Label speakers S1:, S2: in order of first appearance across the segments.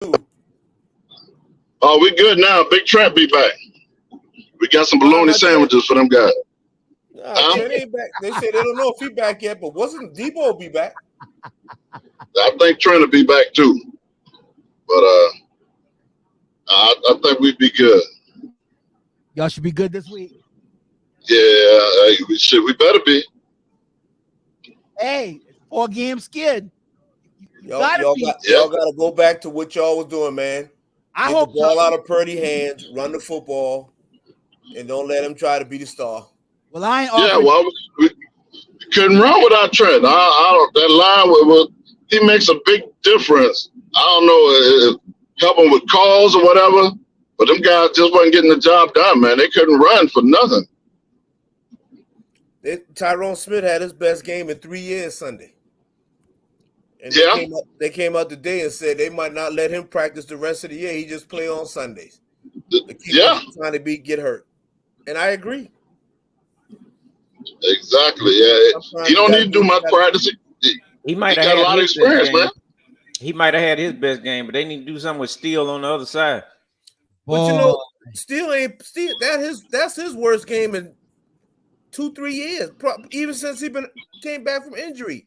S1: Oh, we good now. Big Trap be back. We got some bologna sandwiches for them guys.
S2: Trent ain't back. They say they don't know if he back yet, but wasn't Debo be back?
S1: I think Trent will be back too. But I think we'd be good.
S3: Y'all should be good this week.
S1: Yeah, we better be.
S3: Hey, 4-game skid.
S2: Y'all got to go back to what y'all was doing, man.
S3: I
S1: Get
S3: hope
S1: the
S2: ball out of Purdy hands, run the football, and don't let him try to be the star.
S3: Well, I ain't.
S1: Yeah, well, we couldn't run without Trent. That line he makes a big difference. I don't know if helping with calls or whatever, but them guys just wasn't getting the job done, man. They couldn't run for nothing.
S2: Tyrone Smith had his best game in 3 years Sunday. And they came out today and said they might not let him practice the rest of the year. He just play on Sundays. Trying to get hurt. And I agree.
S1: Exactly. Yeah. He don't need to do much practicing.
S4: He might have had a lot of experience, man. He might have had his best game, but they need to do something with Steele on the other side.
S2: But Steele that's his worst game in 2-3 years, even since came back from injury.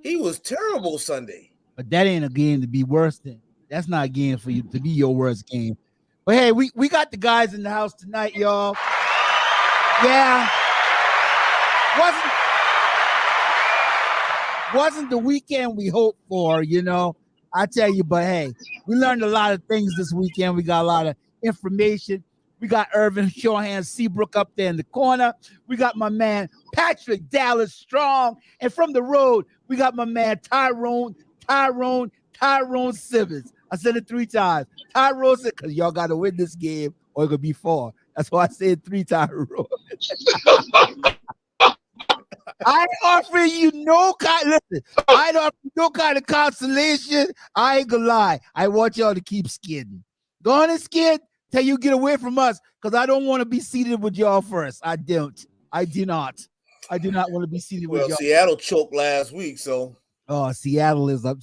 S2: He was terrible Sunday.
S3: But that ain't a game to be worse than. That's not a game for you to be your worst game. But hey, we got the guys in the house tonight, y'all. Yeah. Wasn't the weekend we hoped for, I tell you, but hey, we learned a lot of things this weekend. We got a lot of information. We got Irvin Shorehand Seabrook up there in the corner. We got my man Patrick Dallas Strong. And from the road, we got my man Tyrone Simmons. I said it 3 times. Tyrone said, because y'all got to win this game or it could be 4. That's why I said 3 Tyrone. I ain't offering you no kind. Listen, I ain't offering no kind of consolation. I ain't gonna lie. I want y'all to keep skidding. Go on and skid till you get away from us, because I don't want to be seated with y'all first. I do not want to be seated with y'all.
S2: Seattle choked last week, so.
S3: Oh, Seattle is a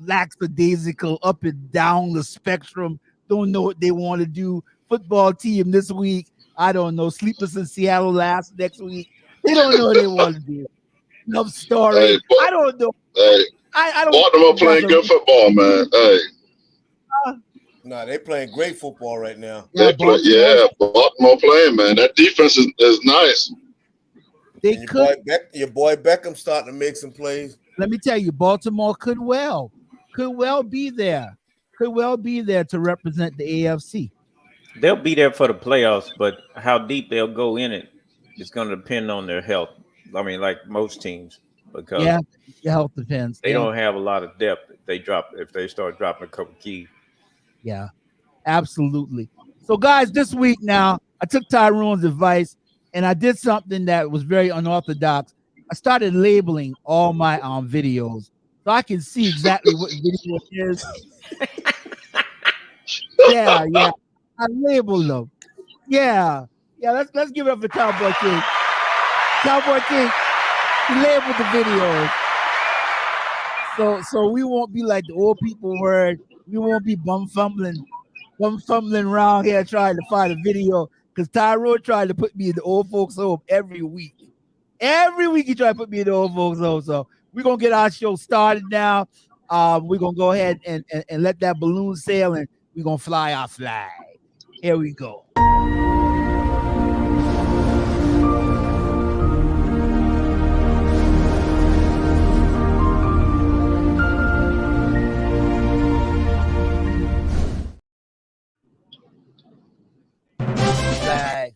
S3: lackadaisical up and down the spectrum. Don't know what they want to do. Football team this week. I don't know. Sleepless in Seattle next week. They don't know what they want to do. Enough story.
S1: Hey,
S3: I don't know.
S1: Hey,
S3: I don't.
S1: Baltimore playing good football, man. Hey.
S2: They playing great football right now.
S1: Baltimore playing, man. That defense is nice.
S2: Your boy Beckham starting to make some plays.
S3: Let me tell you, Baltimore could well be there. Could well be there to represent the AFC.
S4: They'll be there for the playoffs, but how deep they'll go in it is going to depend on their health. I mean, like most teams, because
S3: your health depends.
S4: They don't have a lot of depth if they start dropping a couple keys.
S3: Yeah, absolutely. So, guys, this week now, I took Tyrone's advice and I did something that was very unorthodox. I started labeling all my videos so I can see exactly what video it is. Yeah. I labeled them. Yeah. Let's give it up for Cowboy King. Cowboy King, he labeled the videos. So we won't be like the old people where we won't be bum fumbling around here trying to find a video, because Tyrone tried to put me in the old folks home every week. Every week he tried to put me in the old folks home. So we're gonna get our show started now. We're gonna go ahead and let that balloon sail, and we're gonna fly our flag. Here we go. Flag.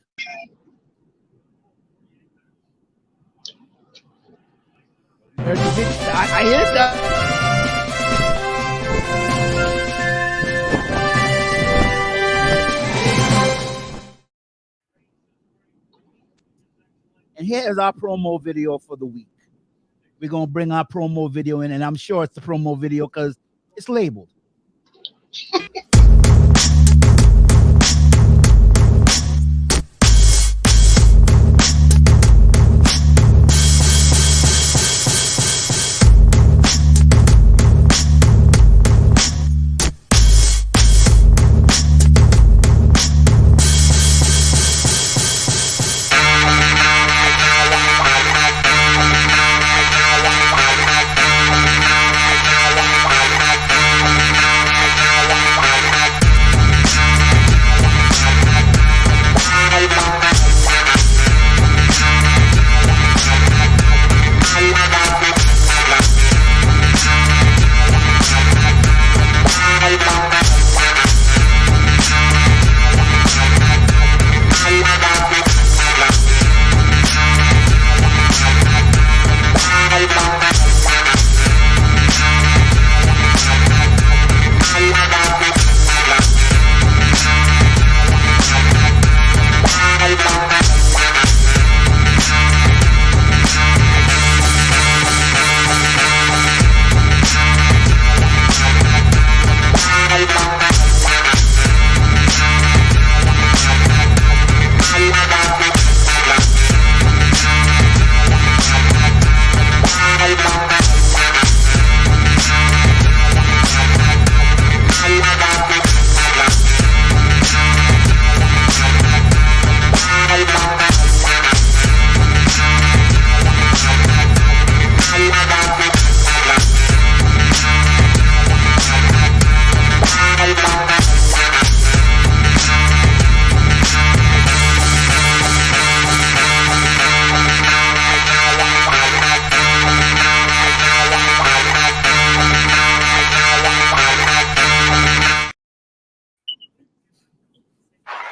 S3: There's the video. I hear that. And here is our promo video for the week. We're going to bring our promo video in, and I'm sure it's the promo video because it's labeled.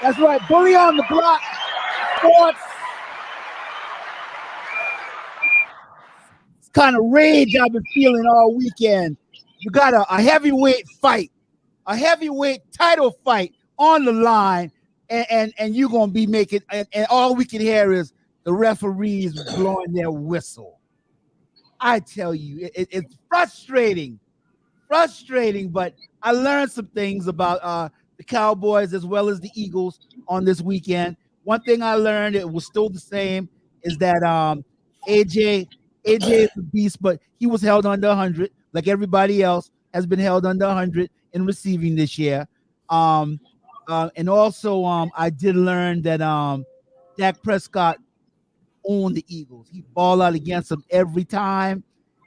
S3: That's right. Bully on the block. Sports. It's kind of rage I've been feeling all weekend. You got a heavyweight fight, a heavyweight title fight on the line, and you're gonna be making, and all we can hear is the referees blowing their whistle. I tell you, it's frustrating, but I learned some things about the Cowboys as well as the Eagles on this weekend. One thing I learned, it was still the same, is that AJ is a beast, but he was held under 100, like everybody else has been held under 100 in receiving this year. And also, I did learn that Dak Prescott owned the Eagles. He ball out against them every time.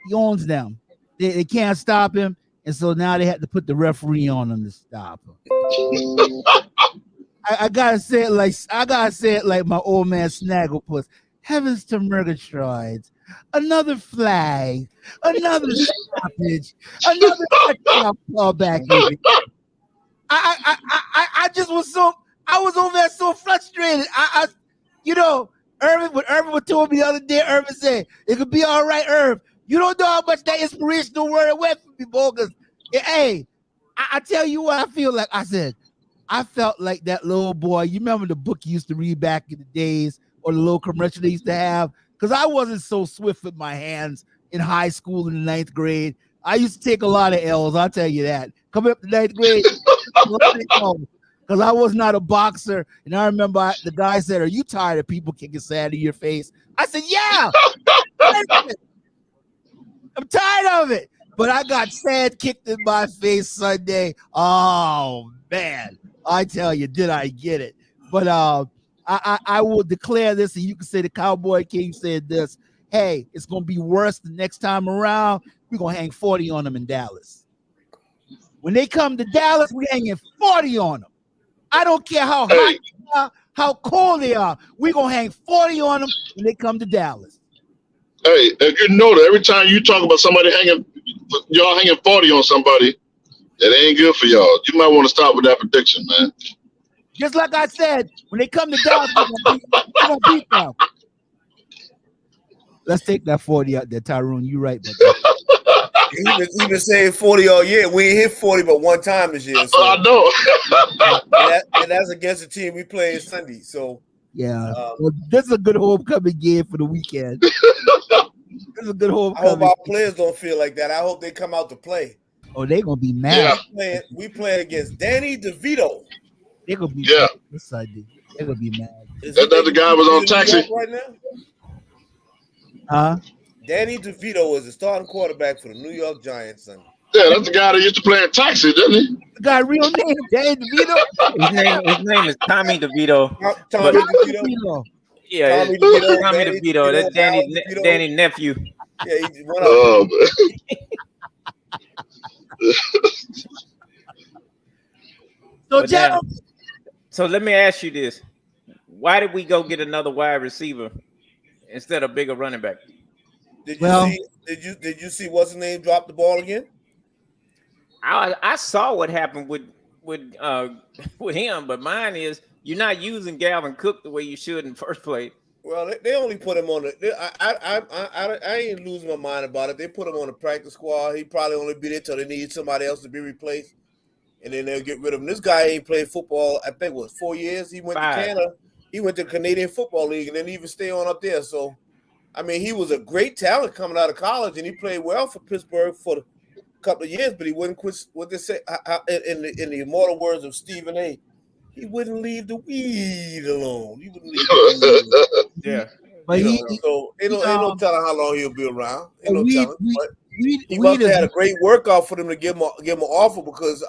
S3: He owns them. They can't stop him, and so now they had to put the referee on him to stop him. I gotta say it like my old man Snagglepuss. Heavens to Murgatroyds. Another flag, another stoppage, another touchdown call back. I just was I was over there so frustrated. Irvin would told me the other day, Irvin said, it could be all right, Irv. You don't know how much that inspirational word went for me, bogus. Hey, I tell you what I feel like. I felt like that little boy. You remember the book you used to read back in the days, or the little commercial they used to have? Because I wasn't so swift with my hands in high school in the 9th grade. I used to take a lot of L's, I'll tell you that. Coming up to 9th grade, because I was not a boxer. And I remember the guy said, "Are you tired of people kicking sand in your face?" I said, "Yeah, I'm tired of it." But I got sand kicked in my face Sunday. Oh, man. I tell you, did I get it? But I will declare this, and you can say the Cowboy King said this. Hey, it's going to be worse the next time around. We're going to hang 40 on them in Dallas. When they come to Dallas, we're hanging 40 on them. I don't care how hot they are, how cold they are. We're going to hang 40 on them when they come to Dallas.
S1: Hey, if you know that every time you talk about somebody y'all hanging 40 on somebody, that ain't good for y'all. You might want to stop with that prediction, man.
S3: Just like I said, when they come to Dallas, we're going to beat them. Let's take that 40 out there, Tyrone. You right, buddy.
S2: He been saying 40 all year. We ain't hit 40 but one time this year. So.
S1: I know.
S2: and that's against the team we play Sunday. So
S3: yeah, well, this is a good homecoming game for the weekend. This is a good homecoming.
S2: I hope our players don't feel like that. I hope they come out to play.
S3: Oh, they're gonna be mad.
S1: Yeah.
S2: We playing against Danny DeVito.
S3: They're gonna be mad this Sunday. They're gonna be mad.
S1: That the guy was on taxi
S2: right now. Danny DeVito is the starting quarterback for the New York Giants Sunday.
S1: Yeah, that's the guy that used to play in Taxi, didn't he?
S3: The guy real name, Danny DeVito.
S4: His name is Tommy DeVito.
S2: Tommy DeVito.
S4: Yeah,
S2: Tommy DeVito.
S4: Tommy DeVito. That's Danny's nephew.
S2: Yeah, he's one of
S3: them.
S4: So let me ask you this: why did we go get another wide receiver instead of bigger running back?
S2: Did you see what's his name drop the ball again?
S4: I saw what happened with him, but mine is you're not using Galvin Cook the way you should in the first place.
S2: Well, they only put him on the. I ain't losing my mind about it. They put him on the practice squad. He probably only be there till they need somebody else to be replaced, and then they'll get rid of him. This guy ain't played football. I think it was 4 years. He went to Canada. He went to the Canadian Football League and didn't even stay on up there. So, I mean, he was a great talent coming out of college, and he played well for Pittsburgh for a couple of years. But he wouldn't quit. What they say in the immortal words of Stephen A. He wouldn't leave the weed alone. He wouldn't leave the weed.
S4: Yeah.
S3: But
S2: so ain't no telling how long he'll be around. Ain't no telling. But he must have had a great workout for them to give him an offer because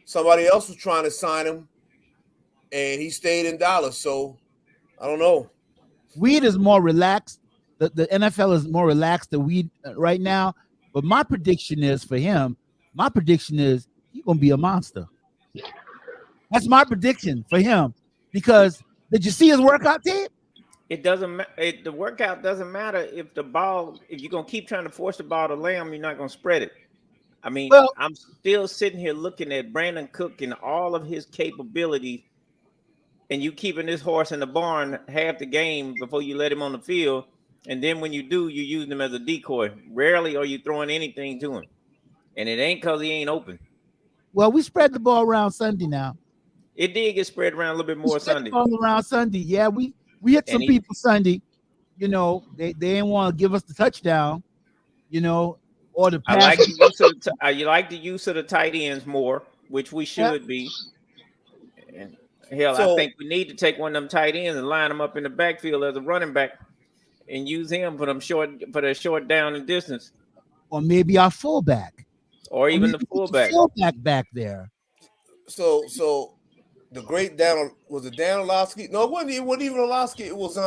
S2: somebody else was trying to sign him, and he stayed in Dallas. So I don't know.
S3: Weed is more relaxed. The NFL is more relaxed than Weed right now. But my prediction is for him. My prediction is he's gonna be a monster. That's my prediction for him. Because did you see his workout tape?
S4: It doesn't. The workout doesn't matter if the ball. If you're gonna keep trying to force the ball to land, you're not gonna spread it. I mean, I'm still sitting here looking at Brandon Cook and all of his capabilities and you keeping this horse in the barn half the game before you let him on the field, and then when you do, you use him as a decoy. Rarely are you throwing anything to him, and it ain't because he ain't open.
S3: Well, we spread the ball around Sunday now.
S4: It did get spread around a little bit more Sunday.
S3: All around Sunday, yeah. We hit some people Sunday. You know, they didn't want to give us the touchdown. You know, or the pass.
S4: You like the use of the tight ends more, which we should be. And hell, I think we need to take one of them tight ends and line them up in the backfield as a running back, and use him for the short down and distance.
S3: Or maybe our fullback,
S4: or even the fullback
S3: back there.
S2: So the great Dan was it Dan Orlovsky? No, it wasn't even Orlovsky. It was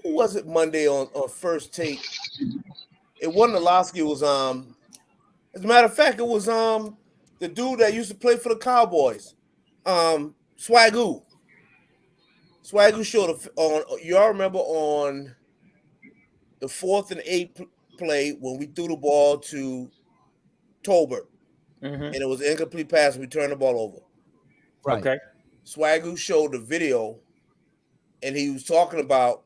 S2: who was it Monday on First Take? It wasn't Orlovsky. It was as a matter of fact, it was the dude that used to play for the Cowboys, Swagoo. Swagoo showed y'all remember on the 4th and 8th play when we threw the ball to Tolbert. And it was an incomplete pass, and we turned the ball over.
S3: Right.
S4: Okay.
S2: Swagoo showed the video, and he was talking about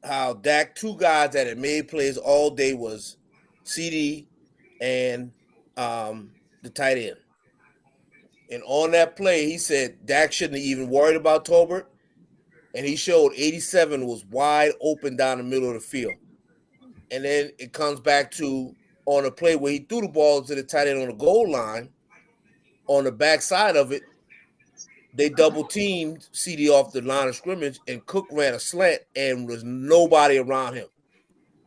S2: how Dak, two guys that had made plays all day was CD and the tight end. And on that play, he said Dak shouldn't have even worried about Tolbert, and he showed 87 was wide open down the middle of the field. And then it comes back to on a play where he threw the ball to the tight end on the goal line. On the backside of it, they double teamed CD off the line of scrimmage, and Cook ran a slant, and was nobody around him.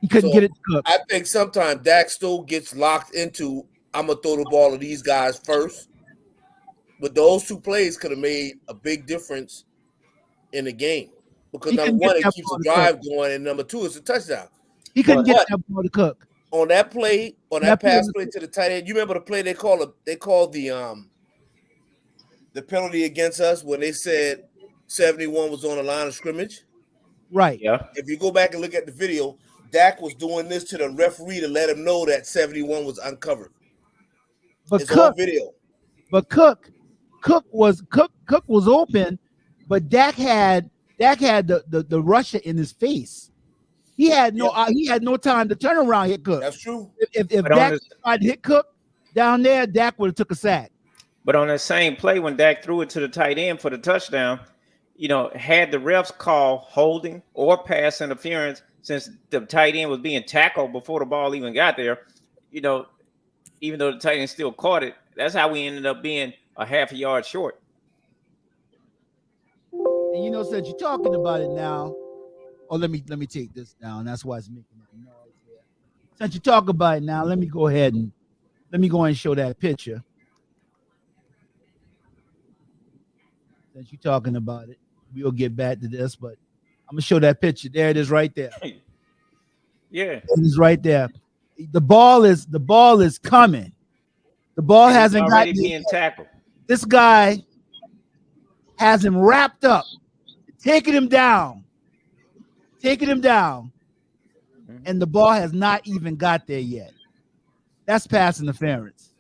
S3: He couldn't get it to Cook.
S2: I think sometimes Dak still gets locked into, I'm going to throw the ball to these guys first. But those two plays could have made a big difference in the game. Because number one, it keeps the drive going, and number two, it's a touchdown.
S3: He couldn't get that ball to Cook.
S2: On that play, on that pass play to the tight end, you remember the play they called the penalty against us when they said 71 was on the line of scrimmage?
S3: Right.
S4: Yeah.
S2: If you go back and look at the video, Dak was doing this to the referee to let him know that 71 was uncovered.
S3: But
S2: it's on video.
S3: But Cook was open, but Dak had the rusher in his face. He had no time to turn around and hit Cook.
S2: That's true.
S3: If Dak tried to hit Cook down there, Dak would have took a sack.
S4: But on that same play, when Dak threw it to the tight end for the touchdown, had the refs call holding or pass interference, since the tight end was being tackled before the ball even got there, even though the tight end still caught it, that's how we ended up being a half a yard short.
S3: And since you're talking about it now, let me take this down. That's why it's making that noise here. Since you talk about it now, let me go ahead and show that picture. Since you're talking about it, we'll get back to this, but I'm gonna show that picture. There it is, right there.
S4: Yeah,
S3: it is right there. The ball is coming. The ball hasn't
S4: already being tackled.
S3: This guy has him wrapped up, taking him down, and the ball has not even got there yet. That's pass interference.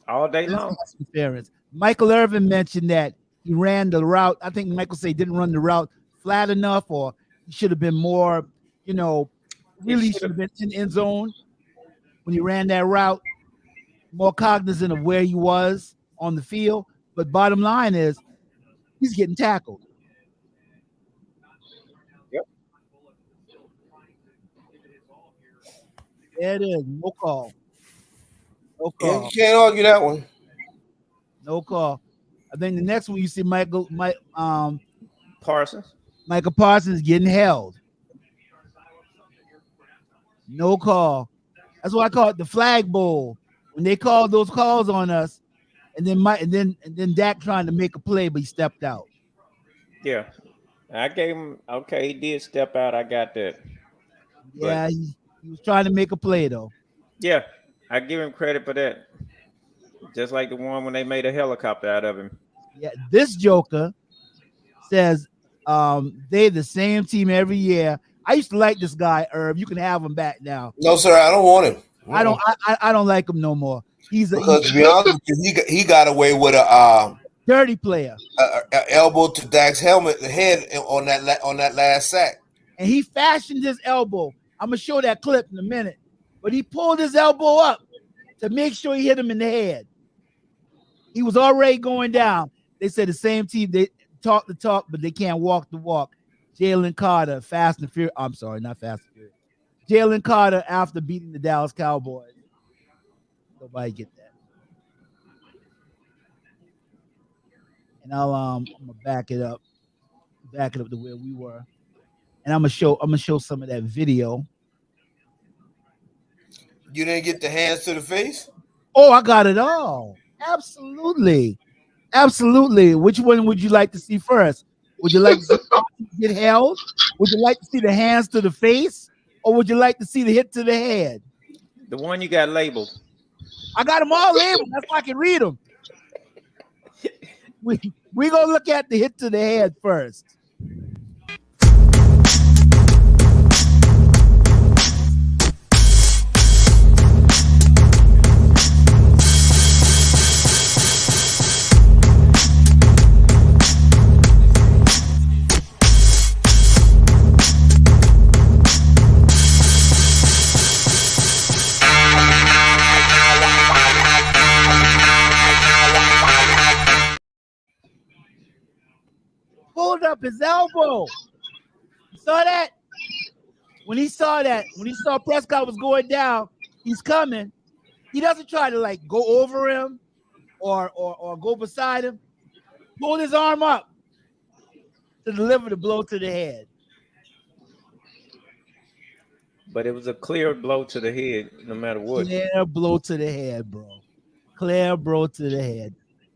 S4: All day long.
S3: Pass interference. Michael Irvin mentioned that he ran the route. I think Michael said he didn't run the route flat enough, or he should have been more, really should have been in end zone when he ran that route, more cognizant of where he was on the field. But bottom line is, he's getting tackled.
S4: Yep.
S3: There it is. No call. No
S2: Yeah,
S3: call.
S2: you can't argue that one.
S3: No call. I think the next one you see Michael
S4: Parsons.
S3: Michael Parsons getting held. No call. That's why I call it the Flagbowl. When they called those calls on us, and then Dak trying to make a play, but he stepped out.
S4: Yeah, I gave him. Okay, he did step out. I got that.
S3: Yeah, he was trying to make a play though.
S4: Yeah, I give him credit for that. Just like the one when they made a helicopter out of him.
S3: Yeah, this joker says they the same team every year. I used to like this guy, Herb. You can have him back now.
S2: No, sir, I don't want him.
S3: I don't like him no more.
S5: Because to be honest, he got away with a
S3: dirty player,
S5: a elbow to Dak's head on that last sack,
S3: and he fashioned his elbow. I'm gonna show that clip in a minute, but he pulled his elbow up to make sure he hit him in the head. He was already going down. They said the same team, they talk the talk, but they can't walk the walk. Jalen Carter, Fast and Furious. I'm sorry, not Fast and Furious. Jalen Carter after beating the Dallas Cowboys. Nobody get that. And I'm gonna back it up to where we were. And I'm gonna show some of that video.
S5: You didn't get the hands to the face?
S3: Oh, I got it all. Absolutely. Which one would you like to see first? Would you like to get held? Would you like to see the hands to the face? Or would you like to see the hit to the head?
S4: The one you got labeled.
S3: I got them all labeled. That's why I can read them. We gonna look at the hit to the head first. Pulled up his elbow. You saw that? When he saw Prescott was going down, he's coming. He doesn't try to like go over him or go beside him. Pulled his arm up to deliver the blow to the head.
S4: But it was a clear blow to the head, no matter what.
S3: Clear blow to the head, bro. Clear blow to the head.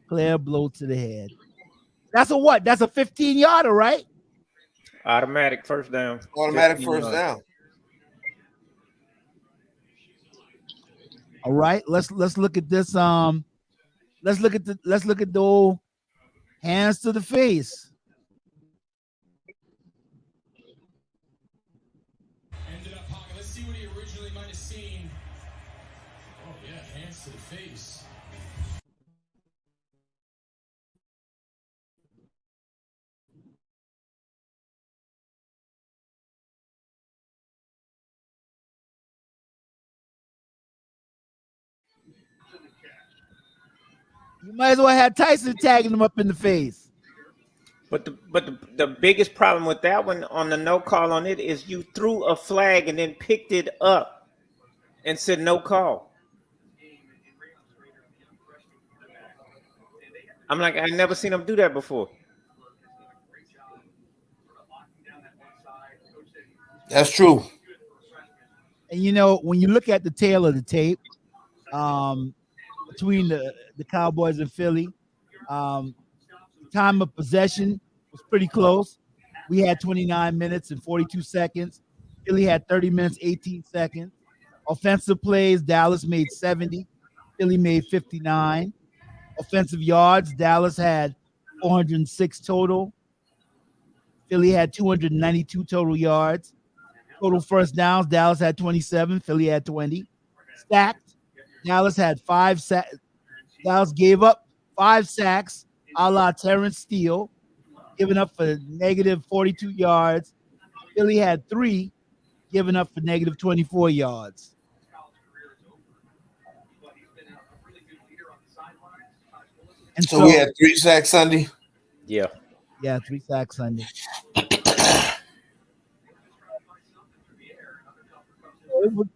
S3: Clear blow to the head. That's a what? That's a 15-yarder, right?
S4: Automatic first down.
S5: Automatic first down.
S3: All right, let's look at this. Let's look at the old hands to the face.
S6: Ended up pocket. Let's see what he originally might have seen. Oh yeah, hands to the face.
S3: You might as well have Tyson tagging him up in the face.
S4: But the biggest problem with that one on the no call on it is you threw a flag and then picked it up and said no call. I'm like, I never seen him do that before.
S5: That's true.
S3: And you know, when you look at the tail of the tape, between the Cowboys and Philly, time of possession was pretty close. We had 29 minutes and 42 seconds. Philly had 30 minutes, 18 seconds. Offensive plays, Dallas made 70. Philly made 59. Offensive yards, Dallas had 406 total. Philly had 292 total yards. Total first downs, Dallas had 27. Philly had 20. Stacked, Dallas had 5 sacks. Dallas gave up 5 sacks, a la Terrence Steele, giving up for negative 42 yards. Philly had 3, giving up for negative 24 yards.
S5: And so we had 3 sacks Sunday?
S4: Yeah.
S3: Yeah, 3 sacks Sunday. It was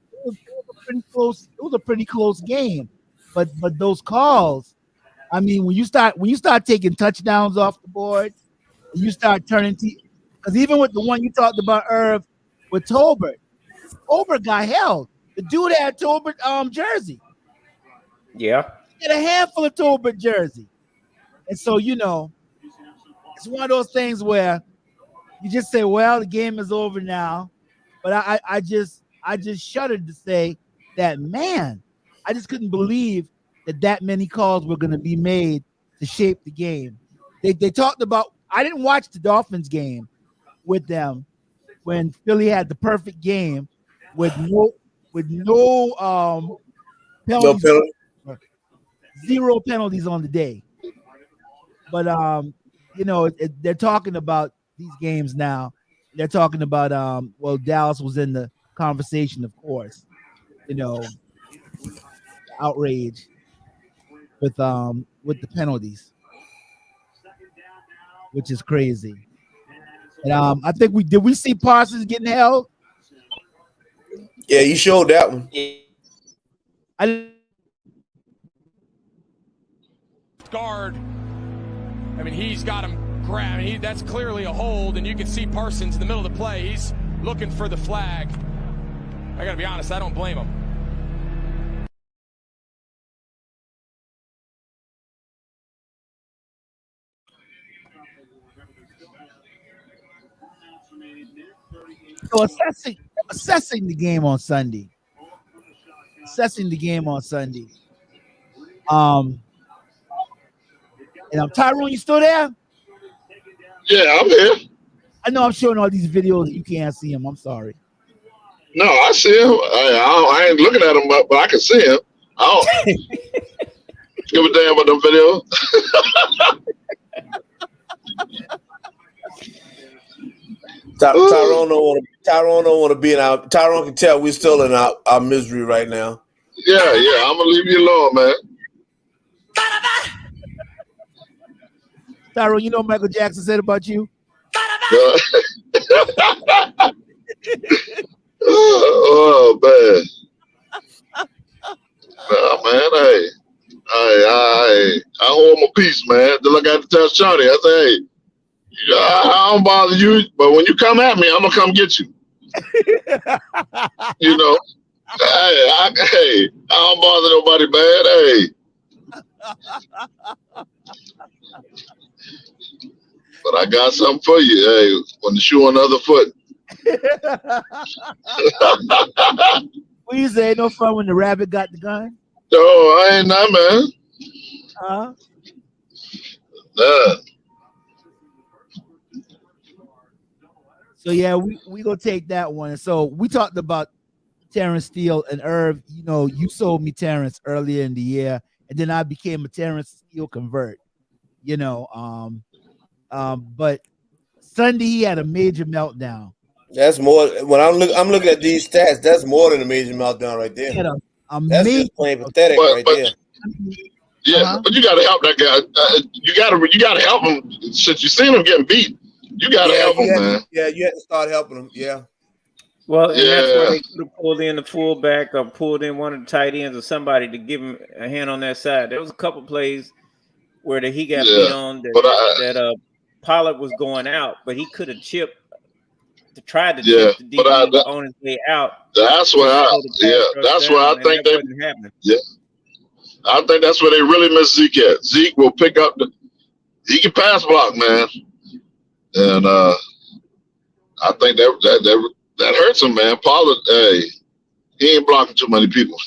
S3: a pretty close. It was a pretty close game, but those calls. I mean, when you start taking touchdowns off the board, you start turning because even with the one you talked about, Irv, with Tolbert got held. The dude had Tolbert jersey.
S4: Yeah.
S3: He had a handful of Tolbert jersey, and so you know, it's one of those things where you just say, "Well, the game is over now," but I just shuddered to say that, man, I just couldn't believe that many calls were going to be made to shape the game. They talked about, I didn't watch the Dolphins game with them when Philly had the perfect game with no penalties.
S5: No penalty.
S3: 0 penalties on the day. But you know, they're talking about these games now. They're talking about well, Dallas was in the conversation, of course. You know, outrage with the penalties, which is crazy. And I think we see Parsons getting held.
S5: Yeah, you showed that one.
S6: Guard. I mean, he's got him grabbed. That's clearly a hold, and you can see Parsons in the middle of the play. He's looking for the flag. I got to be honest, I don't blame him.
S3: So assessing the game on Sunday. And Tyrone, you still there?
S1: Yeah, I'm here.
S3: I know I'm showing all these videos. You can't see him. I'm sorry.
S1: No, I see him. I ain't looking at him, but I can see him. I don't give a damn about them videos.
S5: Tyrone don't want to be in our. Tyrone can tell we're still in our misery right now.
S1: Yeah, I'm gonna leave you alone, man.
S3: Tyrone, you know what Michael Jackson said about you?
S1: Oh man. Nah, man, hey, I hold my peace, man. Then I got to tell Shawty, I say, hey, I don't bother you, but when you come at me, I'm gonna come get you. You know, I don't bother nobody, man. Hey. But I got something for you. Hey, when the shoe on the other foot.
S3: What you say? No fun when the rabbit got the gun?
S1: No, I ain't that, man. Nah.
S3: So yeah, we gonna take that one. So we talked about Terrence Steele and Irv. You know, you sold me Terrence earlier in the year, and then I became a Terrence Steele convert. You know, but Sunday he had a major meltdown.
S5: That's more. When I'm looking at these stats, that's more than a major meltdown right there. That's just plain pathetic right there.
S1: Yeah, but you got to help that guy. You got to help him since you seen him getting beat. You got to help him, man.
S5: Yeah, you had to start helping him. Yeah.
S4: Well, and that's where they could have pulled in the fullback or pulled in one of the tight ends or somebody to give him a hand on that side. There was a couple plays where he got beat on that Pollard was going out, but he could have chip to try to chip the defense on his way out.
S1: That's where I think they. Yeah, I think that's where they really miss Zeke at. Zeke will pick up he can pass block, man, and I think that hurts him, man. Pollard, hey, he ain't blocking too many people.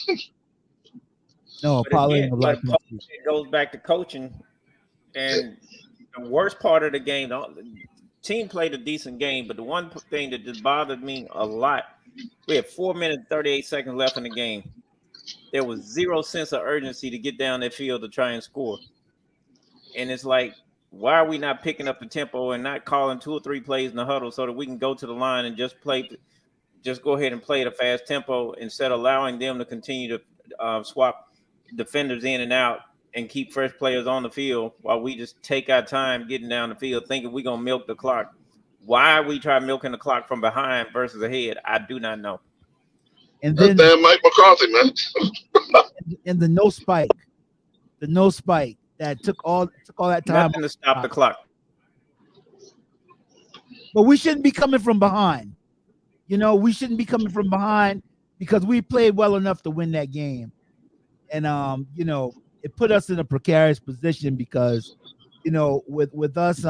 S3: No, Pollard ain't blocking.
S4: It goes back to coaching, and the worst part of the game. The team played a decent game, but the one thing that just bothered me a lot, we had 4 minutes 38 seconds left in the game. There was zero sense of urgency to get down that field to try and score. And it's like, why are we not picking up the tempo and not calling 2 or 3 plays in the huddle so that we can go to the line and just go ahead and play at a fast tempo instead of allowing them to continue to swap defenders in and out and keep fresh players on the field while we just take our time getting down the field thinking we're going to milk the clock. Why we try milking the clock from behind versus ahead, I do not know.
S3: And then
S1: Mike McCarthy, man.
S3: And the no spike that took all that time
S4: to stop the clock.
S3: But we shouldn't be coming from behind. You know, we shouldn't be coming from behind because we played well enough to win that game. And you know, it put us in a precarious position because, you know, with us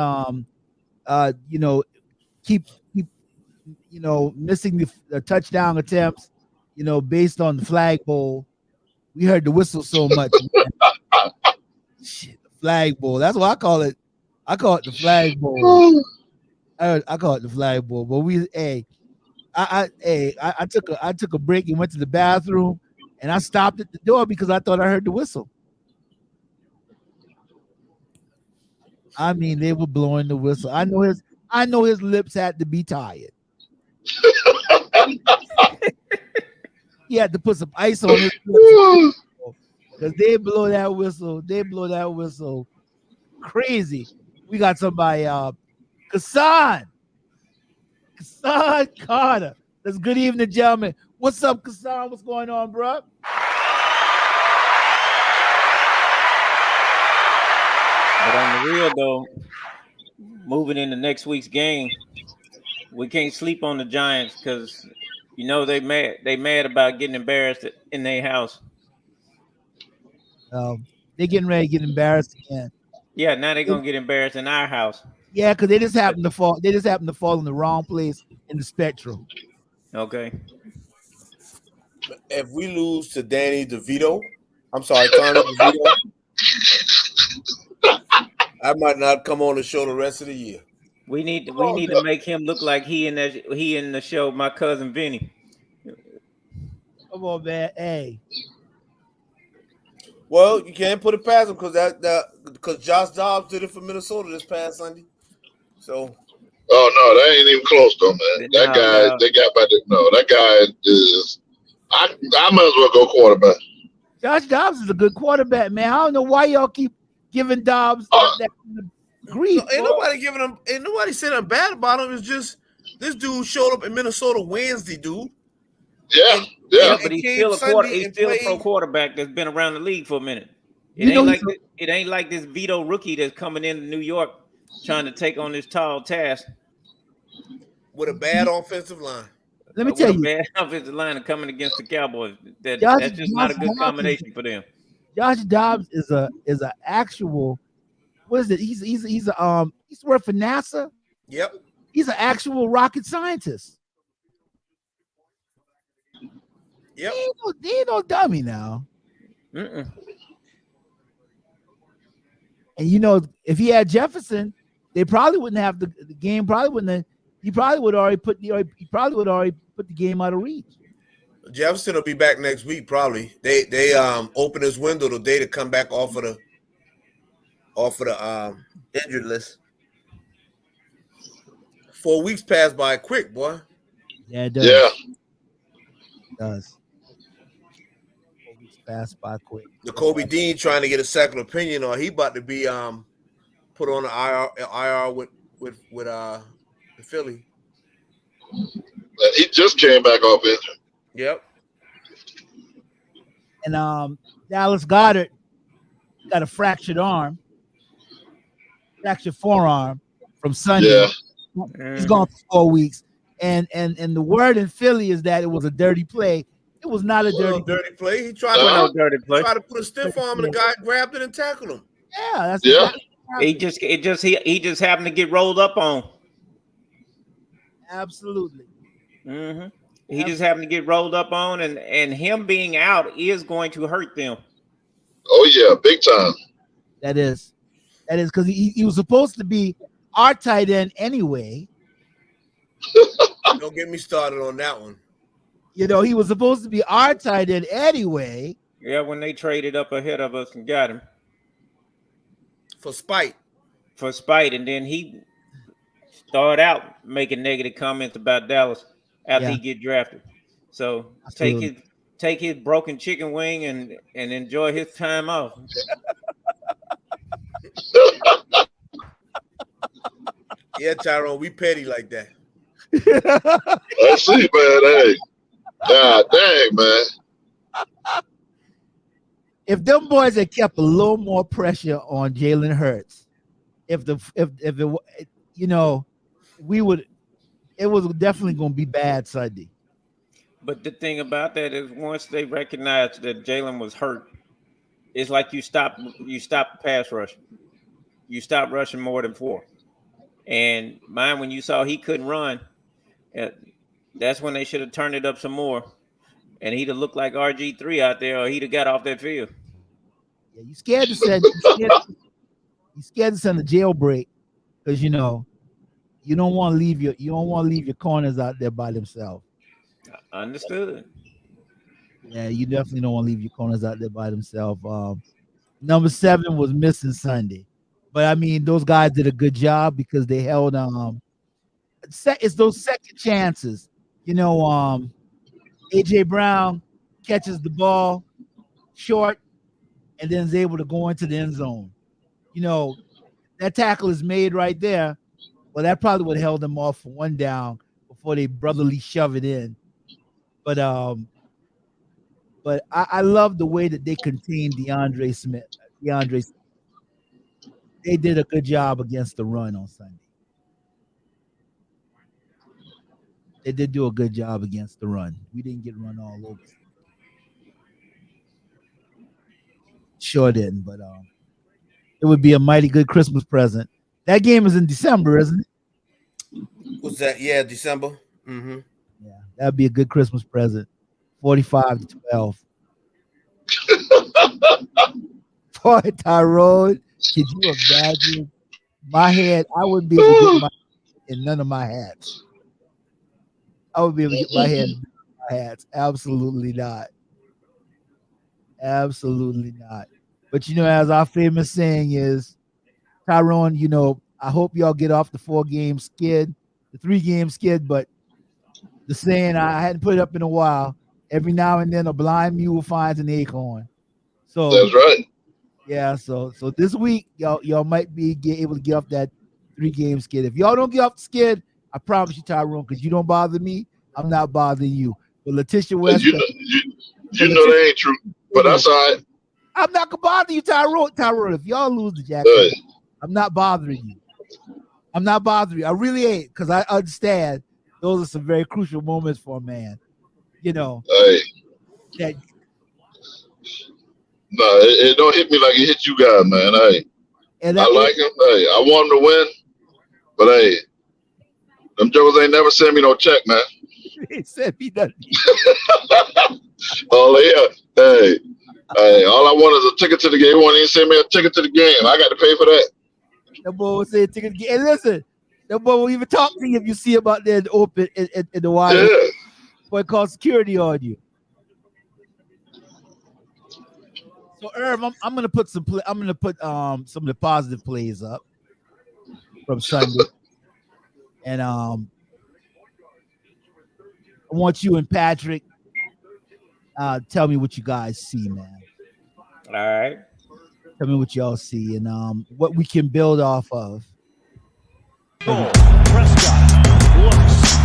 S3: you know, keep you know, missing the touchdown attempts, you know, based on the Flagbowl. We heard the whistle so much. Shit, the Flagbowl. That's what I call it. I call it the Flagbowl. I call it the Flagbowl. But I took a break and went to the bathroom, and I stopped at the door because I thought I heard the whistle. I mean, they were blowing the whistle. I know his lips had to be tired. He had to put some ice on his lips because they blow that whistle. They blow that whistle crazy. We got somebody, Kassan Carter. That's good evening, gentlemen. What's up, Kassan? What's going on, bro?
S4: But on the real though, moving into next week's game, we can't sleep on the Giants because you know they mad about getting embarrassed in their house.
S3: They're getting ready to get embarrassed again.
S4: Yeah, now they're gonna get embarrassed in our house.
S3: Yeah, because they just happen to fall. They just happen to fall in the wrong place in the spectrum.
S4: Okay.
S5: If we lose to Danny DeVito, I'm sorry, Tony DeVito, I might not come on the show the rest of the year.
S4: We need to make him look like he in the show My Cousin Vinny.
S3: Come on, man. Hey.
S5: Well, you can't put it past him because Josh Dobbs did it for Minnesota this past Sunday. So.
S1: Oh no, that ain't even close though, man. That guy, they got by the that guy is. I might as well go quarterback.
S3: Josh Dobbs is a good quarterback, man. I don't know why y'all keep giving Dobbs that grief.
S5: No, ain't nobody saying I'm bad about him. It's just this dude showed up in Minnesota Wednesday, dude.
S1: Yeah.
S4: But he's still a pro quarterback that's been around the league for a minute. It ain't like this Vito rookie that's coming into New York trying to take on this tall task
S5: with a bad offensive line.
S3: Let me tell you,
S4: bad offensive line and coming against the Cowboys. That's just not a good combination for them.
S3: Josh Dobbs is a actual. What is it? He's worked for NASA.
S5: Yep.
S3: He's an actual rocket scientist.
S5: Yep.
S3: He ain't no dummy now.
S4: Mm-mm.
S3: And you know, if he had Jefferson, they probably wouldn't have the game. Probably wouldn't have. He probably would already put the game out of reach.
S5: Jefferson will be back next week. Probably they open his window today to come back off of the injured list. 4 weeks passed by quick, boy.
S3: Yeah, it does.
S1: Yeah,
S3: it does. 4 weeks passed by quick.
S5: The Kobe Dean trying to get a second opinion, or he about to be put on the IR with the Philly.
S1: he just came back off injury.
S5: Yep.
S3: And Dallas Goedert got a fractured forearm from Sunday.
S1: Yeah.
S3: He's gone for 4 weeks. And the word in Philly is that it was a dirty play. It was not a dirty
S5: play. He tried to put a stiff arm, and the guy grabbed it and tackled him.
S3: Yeah, that's
S4: he just happened to get rolled up on.
S3: Absolutely.
S4: Mm-hmm. He just happened to get rolled up on, and him being out is going to hurt them.
S1: Oh yeah, big time.
S3: That is because he was supposed to be our tight end anyway.
S5: Don't get me started on that one.
S3: You know, he was supposed to be our tight end anyway.
S4: Yeah, when they traded up ahead of us and got him.
S5: For spite.
S4: And then he started out making negative comments about Dallas after he get drafted. So take his broken chicken wing and enjoy his time off.
S5: Yeah, Tyrone, we petty like that.
S1: I see, man. Hey, God dang, man.
S3: If them boys had kept a little more pressure on Jalen Hurts, if it, you know, it was definitely going to be bad Sunday.
S4: But the thing about that is, once they recognized that Jalen was hurt, it's like you stop the pass rush. You stop rushing more than 4. And when you saw he couldn't run, that's when they should have turned it up some more. And he'd have looked like RG3 out there, or he'd have got off that field.
S3: Yeah, you scared to send a jailbreak because you know you don't want to leave your corners out there by themselves.
S4: Understood.
S3: Yeah, you definitely don't want to leave your corners out there by themselves. Number 7 was missing Sunday, But I mean, those guys did a good job because they held it's those second chances. AJ Brown catches the ball short and then is able to go into the end zone. That tackle is made right there. Well, that probably would have held them off for one down before they brotherly shove it in. But I love the way that they contained DeAndre Smith. They did a good job against the run on Sunday. They did do a good job against the run. We didn't get run all over. Sure didn't, but it would be a mighty good Christmas present. That game is in December, isn't it?
S5: What's that? Yeah, December. Mm-hmm.
S3: Yeah, that'd be a good Christmas present. 45-12. Boy, Tyrone, could you imagine my head? I wouldn't be able to get my head in none of my hats. I would be able to get my head in my hats. Absolutely not. Absolutely not. But as our famous saying is, Tyrone, I hope y'all get off the 4-game skid, the 3-game skid, but the saying, I hadn't put it up in a while, every now and then a blind mule finds an acorn. So
S1: that's right.
S3: Yeah, so this week y'all might be able to get off that 3-game skid. If y'all don't get off the skid, I promise you, Tyrone, because you don't bother me, I'm not bothering you. But Letitia West,
S1: you know that ain't true, but that's all right.
S3: I'm not gonna bother you, Tyrone. Tyrone, if y'all lose the jacket, I'm not bothering you. I'm not bothering you. I really ain't, because I understand those are some very crucial moments for a man.
S1: Hey.
S3: That.
S1: No, it don't hit me like it hit you guys, man. Hey, I like him. Hey, I want him to win, but hey, them jokers ain't never sent me no check, man.
S3: He sent me nothing.
S1: Oh yeah, hey, all I want is a ticket to the game. He won't even send me a ticket to the game. I got to pay for that.
S3: That boy will say ticket to the game. And listen, that boy will even talk to you if you see him out there in the open in the wire.
S1: Yeah.
S3: Boy, call security on you. So Irv, I'm gonna put some of the positive plays up from Sunday, and I want you and Patrick tell me what you guys see, man.
S4: All right.
S3: Tell me what y'all see and what we can build off of.
S7: Prescott looks,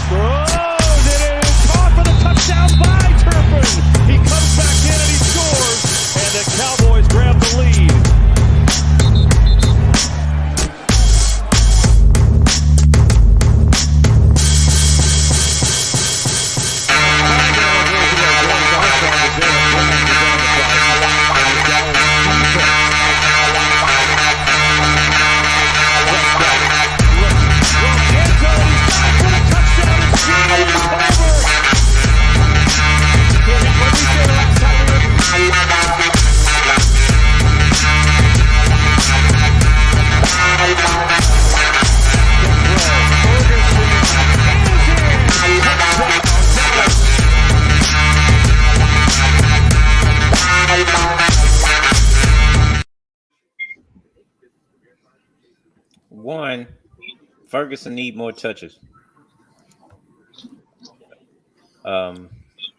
S7: throws it in, caught for the touchdown by Turpin. He comes back in and he scores, and the Cowboys grab the lead.
S4: One, Ferguson need more touches.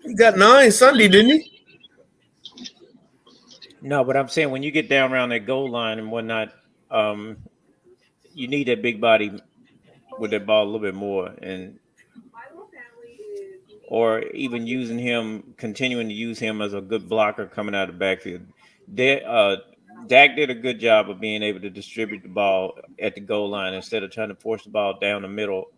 S5: He got 9 Sunday, didn't he?
S4: No, but I'm saying when you get down around that goal line and whatnot, you need that big body with that ball a little bit more, or even continuing to use him as a good blocker coming out of the backfield. Dak did a good job of being able to distribute the ball at the goal line instead of trying to force the ball down the middle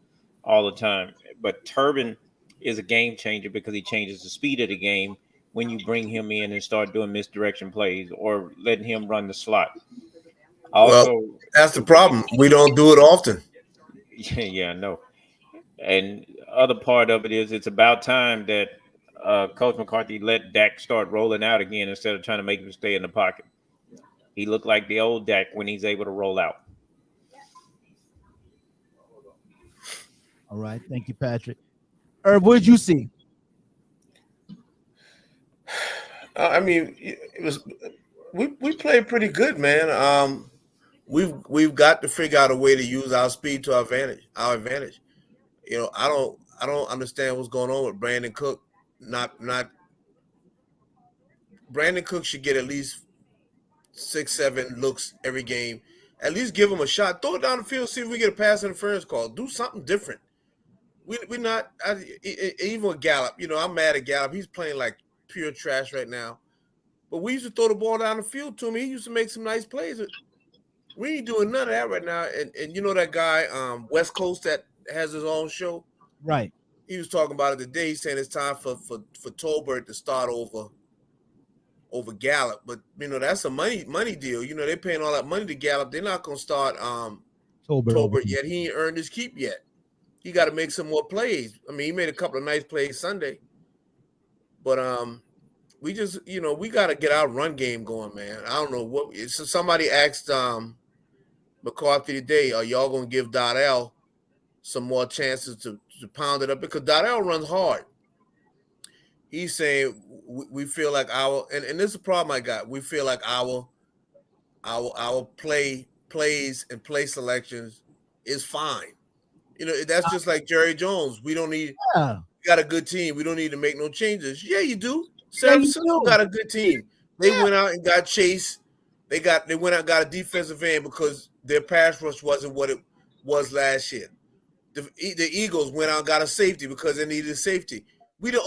S4: all the time. But Turbin is a game changer because he changes the speed of the game when you bring him in and start doing misdirection plays or letting him run the slot. Also,
S5: that's the problem. We don't do it often.
S4: Yeah, no. And other part of it is it's about time that Coach McCarthy let Dak start rolling out again instead of trying to make him stay in the pocket. He looked like the old Dak when he's able to roll out.
S3: All right. Thank you, Patrick. Herb, what did you see?
S5: I mean, it was We play pretty good, man. We've got to figure out a way to use our speed to our advantage. Our advantage. You know, I don't understand what's going on with Brandon Cook. Not Brandon Cook should get at least 6-7 looks every game. At least give him a shot. Throw it down the field, see if we get a pass interference call. Do something different. We're not even with Gallup. You know, I'm mad at Gallup. He's playing like pure trash right now. But we used to throw the ball down the field to him. He used to make some nice plays. We ain't doing none of that right now. And you know that guy, West Coast, that has his own show?
S3: Right.
S5: He was talking about it today. He's saying it's time for Tolbert to start over Gallup. But, you know, that's a money deal. You know, they're paying all that money to Gallup. They're not going to start Tolbert yet. He ain't earned his keep yet. He got to make some more plays. I mean, he made a couple of nice plays Sunday. But we just, you know, we got to get our run game going, man. I don't know what. So somebody asked McCarthy today, are y'all going to give Dardell some more chances to pound it up? Because Dardell runs hard. He's saying we feel like and this is a problem I got. We feel like our plays and play selections is fine. You know, that's just like Jerry Jones. We don't need. Yeah. We got a good team. We don't need to make no changes. Yeah, you do. San Francisco got a good team. They went out and got Chase. They went out and got a defensive end because their pass rush wasn't what it was last year. The Eagles went out and got a safety because they needed safety. We the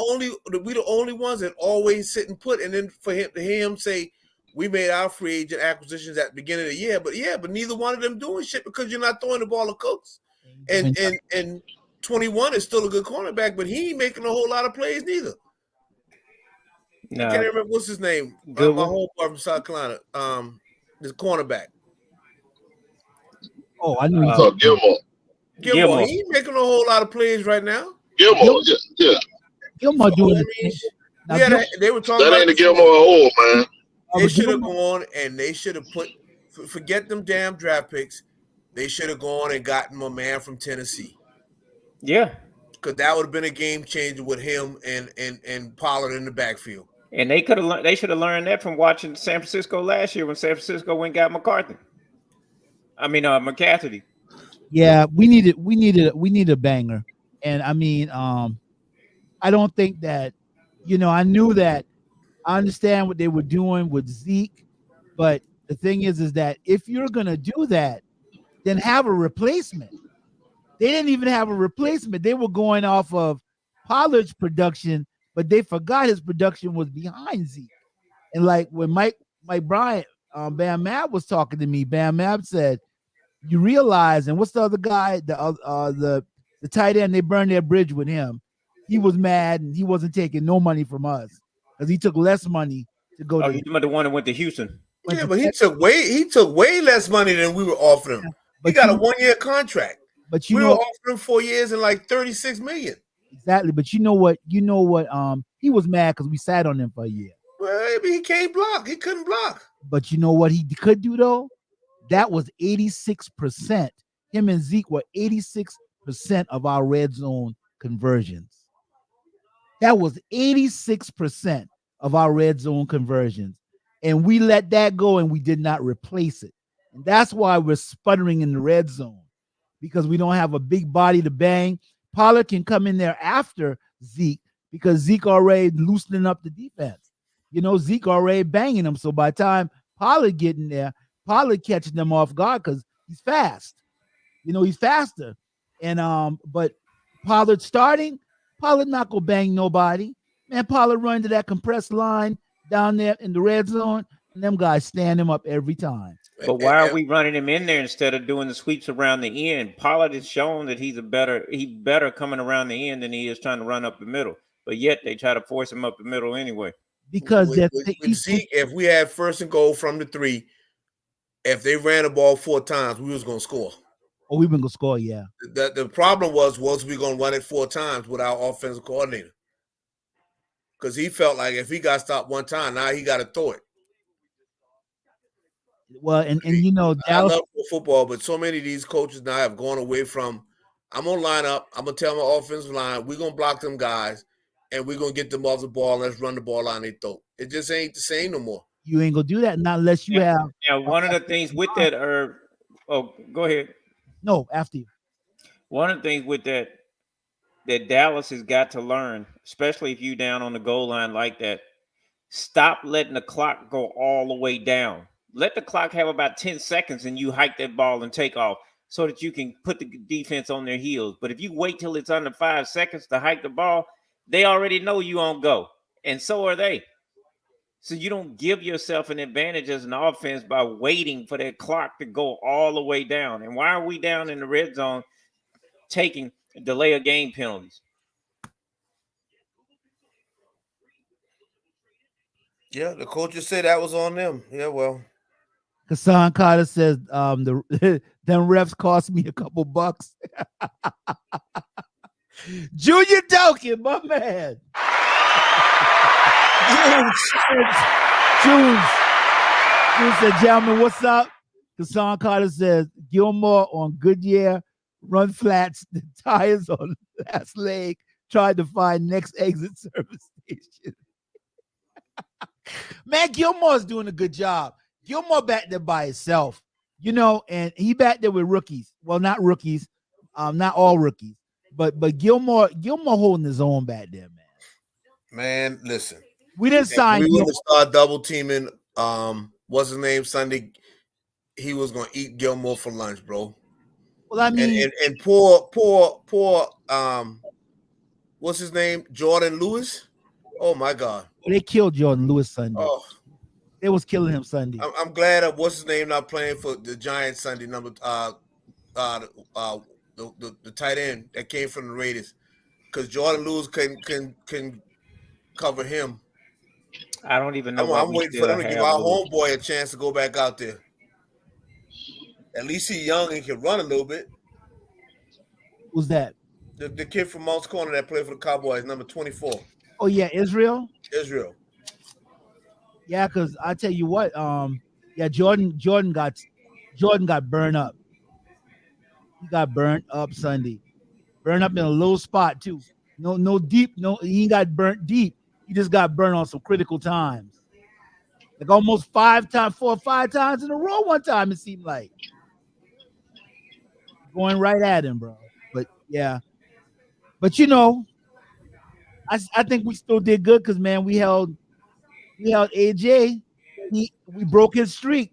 S5: only ones that always sit and put. And then for him to hear him say, we made our free agent acquisitions at the beginning of the year, but neither one of them doing shit because you're not throwing the ball to Cooks. And 21 is still a good cornerback, but he ain't making a whole lot of plays neither. No. I can't remember what's his name. My homeboy from South Carolina. This cornerback.
S3: Oh, I knew
S5: Gilmore. He ain't making a whole lot of plays right now.
S1: Gilmore, yeah.
S3: Gilmore doing
S5: it. They were talking
S1: that
S5: about
S1: ain't the Gilmore old, man.
S5: They should have gone and they should have forget them damn draft picks. They should have gone and gotten a man from Tennessee.
S4: Yeah.
S5: Because that would have been a game changer with him and Pollard in the backfield.
S4: And they should have learned that from watching San Francisco last year when San Francisco went and got McCarthy. I mean McCaffrey.
S3: Yeah, we need a banger. And I mean, I don't think that, you know, I knew that I understand what they were doing with Zeke, but the thing is that if you're gonna do that, then have a replacement. They didn't even have a replacement. They were going off of Pollard's production, but they forgot his production was behind Zeke. And like when Mike Bryant, Bam Mab was talking to me, Bam Mab said, you realize, and what's the other guy, the tight end, they burned their bridge with him. He was mad and he wasn't taking no money from us because he took less money to go.
S4: You the one that went to Houston.
S5: Yeah, but he took way less money than we were offering him. He got a 1-year contract.
S3: But
S5: we were offering 4 years and like $36 million.
S3: Exactly. But you know what? He was mad because we sat on him for a year.
S5: Well, he can't block. He couldn't block.
S3: But you know what he could do though? That was 86%. Him and Zeke were 86% of our red zone conversions. That was 86% of our red zone conversions. And we let that go and we did not replace it. And that's why we're sputtering in the red zone, because we don't have a big body to bang. Pollard can come in there after Zeke because Zeke already loosening up the defense. You know, Zeke already banging them. So by the time Pollard getting there, Pollard catching them off guard because he's fast. You know, he's faster. And but Pollard starting, Pollard not gonna bang nobody. Man, Pollard run to that compressed line down there in the red zone, and them guys stand him up every time.
S4: But why are we running him in there instead of doing the sweeps around the end? Pollard has shown that he's better coming around the end than he is trying to run up the middle. But yet they try to force him up the middle anyway.
S3: Because
S5: with Zeke, if we had first and goal from the 3, if they ran the ball 4 times, we was gonna score.
S3: Oh, we've been gonna score, yeah.
S5: The problem was we gonna run it 4 times with our offensive coordinator. Because he felt like if he got stopped 1 time, now he got to throw it.
S3: Well, and you know, Dallas,
S5: I love football, but so many of these coaches now have gone away from, I'm going to line up, I'm going to tell my offensive line, we're going to block them guys, and we're going to get them off the ball, and let's run the ball on their throat. It just ain't the same no more.
S3: You ain't gonna do that not unless you have.
S4: Now, one of the things with that, go ahead.
S3: No, after you.
S4: One of the things with that Dallas has got to learn, especially if you down on the goal line like that, stop letting the clock go all the way down. Let the clock have about 10 seconds and you hike that ball and take off so that you can put the defense on their heels. But if you wait till it's under 5 seconds to hike the ball, they already know you on go. And so are they. So you don't give yourself an advantage as an offense by waiting for that clock to go all the way down. And why are we down in the red zone taking delay of game penalties?
S5: Yeah, the coaches said that was on them. Yeah, well.
S3: Hassan Carter says them refs cost me a couple bucks. Junior Delkin, my man. Junes said, gentlemen, what's up? Hassan Carter says, Gilmore on Goodyear, run flats, the tires on last leg, tried to find next exit service station. Man, Gilmore's doing a good job. Gilmore back there by himself, and he back there with rookies. Well, not rookies, not all rookies, but Gilmore holding his own back there, man.
S5: Man, listen.
S3: We didn't sign.
S5: We wouldn't start double teaming. What's his name? Sunday, he was gonna eat Gilmore for lunch, bro.
S3: Well, I mean,
S5: and poor. What's his name? Jordan Lewis. Oh my God.
S3: They killed Jordan Lewis Sunday.
S5: Oh,
S3: they was killing him Sunday.
S5: I'm glad that what's his name not playing for the Giants Sunday. The tight end that came from the Raiders, because Jordan Lewis can cover him.
S4: I don't even know.
S5: I'm waiting for them to give our homeboy a chance to go back out there. At least he's young and can run a little bit.
S3: Who's that?
S5: The kid from Mounts Corner that played for the Cowboys, number 24.
S3: Oh yeah, Israel. Yeah, because I tell you what, Jordan got burned up. He got burnt up Sunday. Burned up in a low spot too. No deep. No, he ain't got burnt deep. He just got burned on some critical times. Like almost 4 or 5 times in a row. One time it seemed like going right at him, bro. But yeah, but I think we still did good because, man, we held AJ. We broke his streak.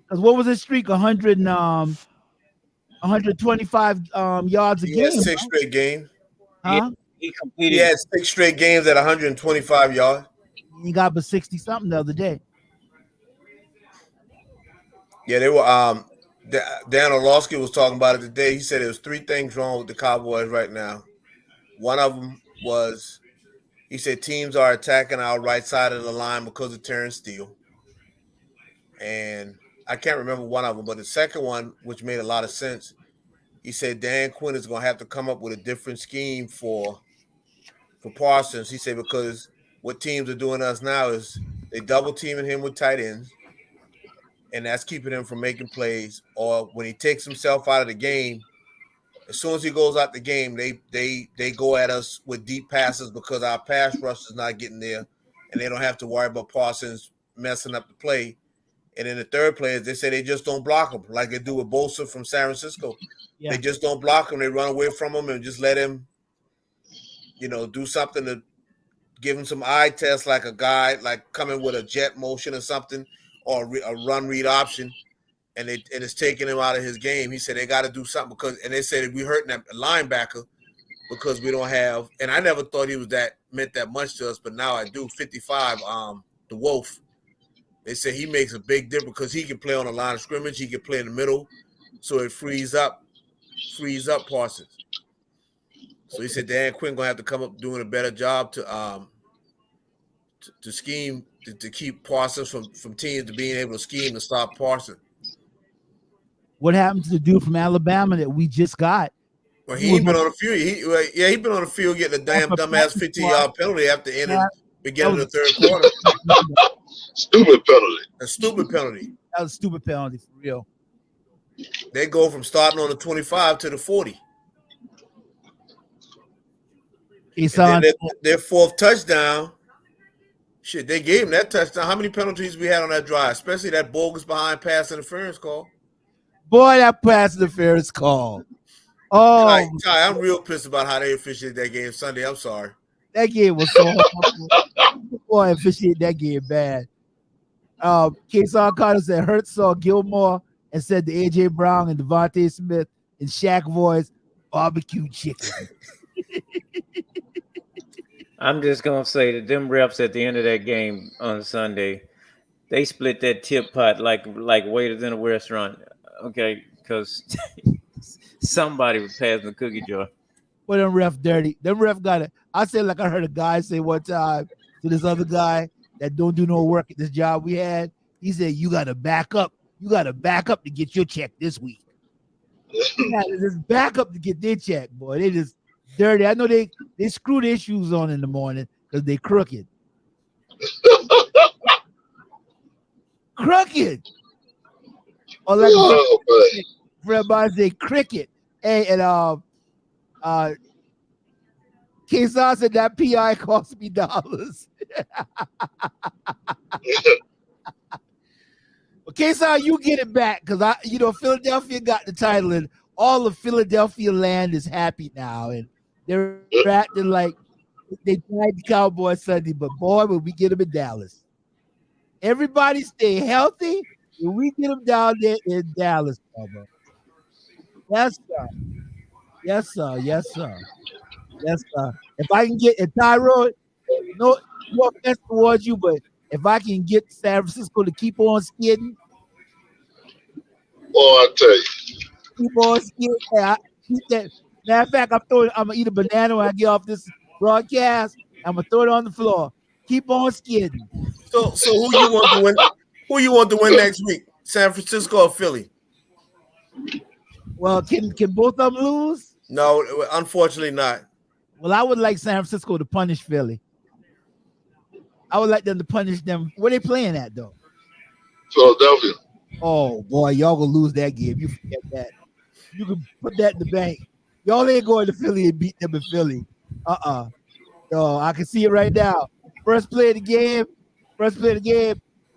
S3: Because what was his streak? 125 yards a game.
S5: 6 straight games.
S3: Huh?
S5: He had 6 straight games at 125 yards.
S3: He got but 60 something the other day.
S5: Yeah, they were. Dan Orlovsky was talking about it today. He said there was 3 things wrong with the Cowboys right now. One of them was, he said, teams are attacking our right side of the line because of Terrence Steele. And I can't remember one of them, but the second one, which made a lot of sense, he said Dan Quinn is going to have to come up with a different scheme for Parsons. He said because what teams are doing to us now is they double teaming him with tight ends, and that's keeping him from making plays. Or when he takes himself out of the game, as soon as he goes out the game, they go at us with deep passes because our pass rush is not getting there, and they don't have to worry about Parsons messing up the play. And then the third play is they say they just don't block him like they do with Bosa from San Francisco. Yeah. They just don't block him. They run away from him and just let him, do something to give him some eye tests, like a guy, like coming with a jet motion or something, or a run read option, and it's taking him out of his game. He said they got to do something and they said we hurting that linebacker because we don't have. And I never thought he was meant that much to us, but now I do. 55, the Wolf. They say he makes a big difference because he can play on the line of scrimmage. He can play in the middle, so it frees up Parsons. So he said Dan Quinn gonna have to come up doing a better job to scheme to keep Parsons from teams to being able to scheme to stop Parsons.
S3: What happened to the dude from Alabama that we just got?
S5: Well, he ain't been on the field. He been on the field getting a damn dumbass 15-yard penalty after beginning of the third quarter.
S1: Stupid penalty.
S5: A stupid penalty.
S3: That was a stupid penalty for real.
S5: They go from starting on the 25 to the 40. Their 4th touchdown, Shit, they gave him that touchdown. How many penalties we had on that drive, especially that bogus behind pass interference call?
S3: Boy, that pass interference call. Oh,
S5: Ty, I'm real pissed about how they officiated that game Sunday. I'm sorry.
S3: That game was so horrible. Boy, officiate that game bad. Kason Carter said Hurts saw Gilmore and said to AJ Brown and Devontae Smith in Shaq voice, barbecue chicken.
S4: I'm just gonna say that them refs at the end of that game on Sunday, they split that tip pot like waiters in a restaurant. Okay, because somebody was passing the cookie jar.
S3: Well, them ref dirty. Them ref got it. I said, like I heard a guy say one time to this other guy that don't do no work at this job we had. He said, "You got to back up. You got to back up to get your check this week." You got to just back up to get their check, boy. They just dirty. I know they screw their shoes on in the morning because they crooked. Crooked. Or like everybody say cricket. Hey, and Kason said that PI cost me dollars. But Kason, you get it back because Philadelphia got the title and all of Philadelphia land is happy now, and they're acting like they tried the Cowboys Sunday, but boy, when we get them in Dallas, everybody stay healthy. When we get them down there in Dallas, brother. Yes, sir. Yes, sir. Yes, sir. Yes, sir. If I can get Tyrod, no offense towards you, but if I can get San Francisco to keep on skidding,
S1: boy, I tell you,
S3: keep on skidding. Hey, keep that. Matter of fact, I'm gonna eat a banana when I get off this broadcast. I'm gonna throw it on the floor. Keep on skidding.
S5: So who you want to win? Who you want to win next week? San Francisco or Philly?
S3: Well, can both of them lose?
S5: No, unfortunately not.
S3: Well, I would like San Francisco to punish Philly. I would like them to punish them. Where they playing at, though?
S1: Philadelphia.
S3: Oh, boy, y'all gonna lose that game. You forget that. You can put that in the bank. Y'all ain't going to Philly and beat them in Philly. No, I can see it right now. First play of the game,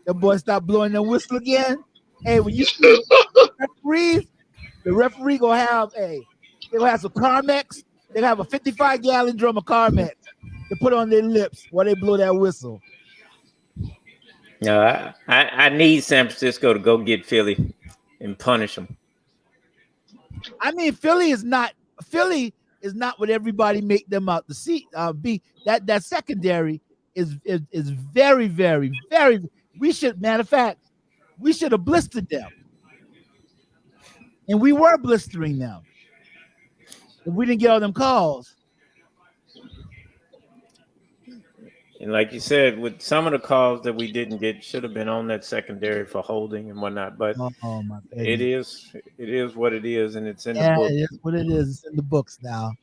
S3: the boys stop blowing their whistle again. Hey, when you see referees, the referee gonna have they're gonna have some Carmex. They're gonna have a 55-gallon drum of Carmex to put on their lips while they blow that whistle.
S4: No, I need San Francisco to go get Philly and punish them.
S3: I mean, Philly is not what everybody make them out to be. That secondary is very, very, very. Matter of fact, we should have blistered them, and we were blistering them. If we didn't get all them calls.
S4: And like you said, with some of the calls that we didn't get, should have been on that secondary for holding and whatnot. But it is what it is, and it's in the book.
S3: It is what it is. It's in the books now.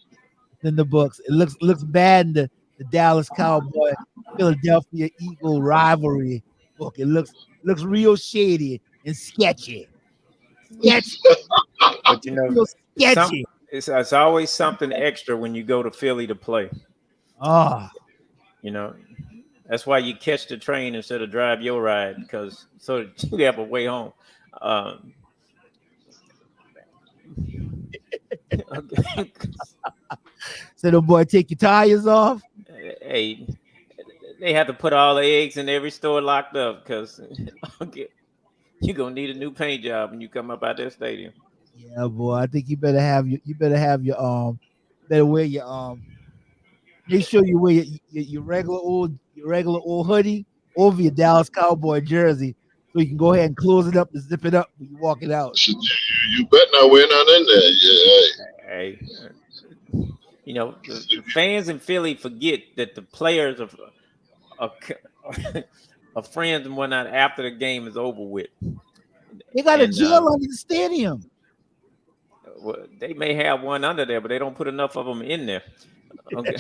S3: It's in the books. It looks bad in the Dallas Cowboy Philadelphia Eagle rivalry book. It looks real shady and sketchy.
S4: But
S3: real sketchy.
S4: It's always something extra when you go to Philly to play.
S3: Oh.
S4: That's why you catch the train instead of drive your ride, because so that you have a way home.
S3: So the boy take your tires off.
S4: Hey, they have to put all the eggs in every store locked up because you're gonna need a new paint job when you come up out that stadium.
S3: Yeah, boy. I think you better have your wear your make sure you wear your regular old hoodie over your Dallas Cowboy jersey so you can go ahead and close it up and zip it up when you walk it out.
S1: You better not wear nothing in there. Yeah.
S4: Hey, the fans in Philly forget that the players are friends and whatnot after the game is over with.
S3: They got a jail under the stadium.
S4: Well, they may have one under there, but they don't put enough of them in there. Okay.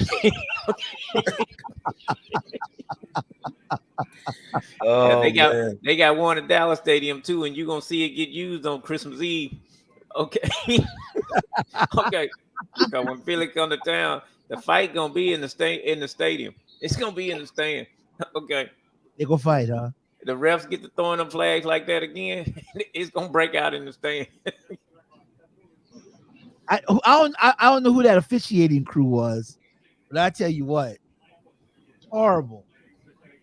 S4: They got one at Dallas Stadium too, and you're gonna see it get used on Christmas Eve. Okay. Okay. Because when Philly come to town, the fight gonna be in the stadium. It's gonna be in the stand. Okay.
S3: They go fight, huh?
S4: The refs get to throwing them flags like that again, it's gonna break out in the stand.
S3: I don't know who that officiating crew was, but I tell you what, horrible.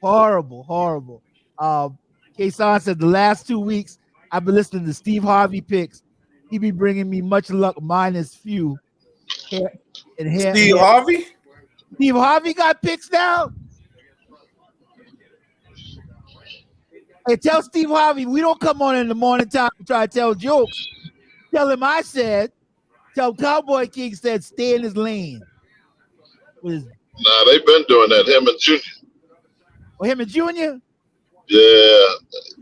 S3: Kason said the last 2 weeks I've been listening to Steve Harvey picks. He be bringing me much luck minus few.
S5: Steve Harvey?
S3: Steve Harvey got picks now? Hey, tell Steve Harvey we don't come on in the morning time to try to tell jokes. Tell him I said, tell Cowboy King said stay in his lane.
S1: Nah, they've been doing that, him and Junior.
S3: Oh, him and Junior?
S1: Yeah.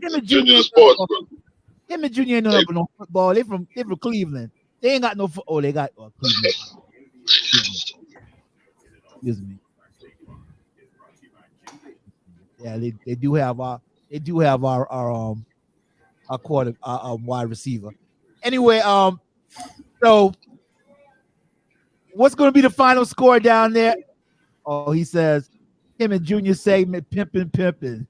S3: Him and
S1: Junior
S3: Junior.
S1: sports.
S3: Him and Junior ain't no football. They from Cleveland. They ain't got no oh, they got Cleveland. Excuse me. Yeah, they do have our quarter wide receiver. Anyway, so what's going to be the final score down there? Oh, he says him and Junior segment pimping.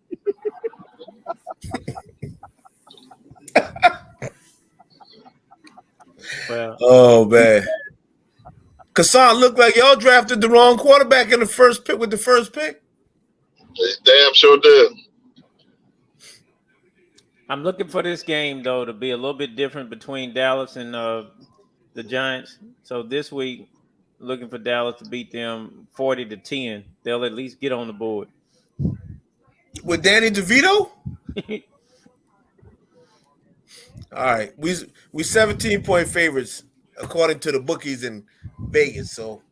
S4: Well,
S5: oh man, Kasan looked like y'all drafted the wrong quarterback in the first pick with the first pick.
S1: They damn sure did.
S4: I'm looking for this game though to be a little bit different between Dallas and the Giants. So this week, looking for Dallas to beat them 40-10. They'll at least get on the board.
S5: With Danny DeVito? All right. We 17-point favorites according to the bookies in Vegas. So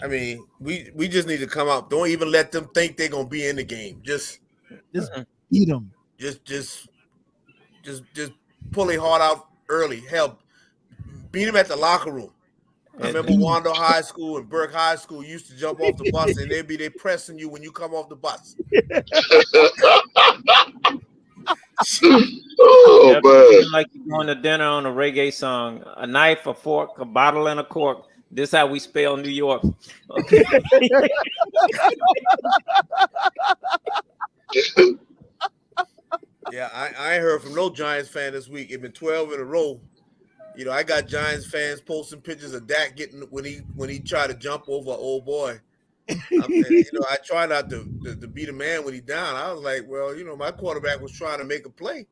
S5: I mean, we just need to come out. Don't even let them think they're gonna be in the game. Just
S3: beat them.
S5: Just pull their heart out early. Hell, beat them at the locker room. I remember Wando High School and Burke High School used to jump off the bus and they'd be pressing you when you come off the bus.
S1: Oh, man.
S4: Like you're going to dinner on a reggae song, a knife, a fork, a bottle, and a cork. This is how we spell New York. Okay.
S5: Yeah, I ain't heard from no Giants fan this week. It's been 12 in a row. You know, I got Giants fans posting pictures of Dak getting when he tried to jump over an old boy. I try not to beat a man when he's down. I was like, well, my quarterback was trying to make a play,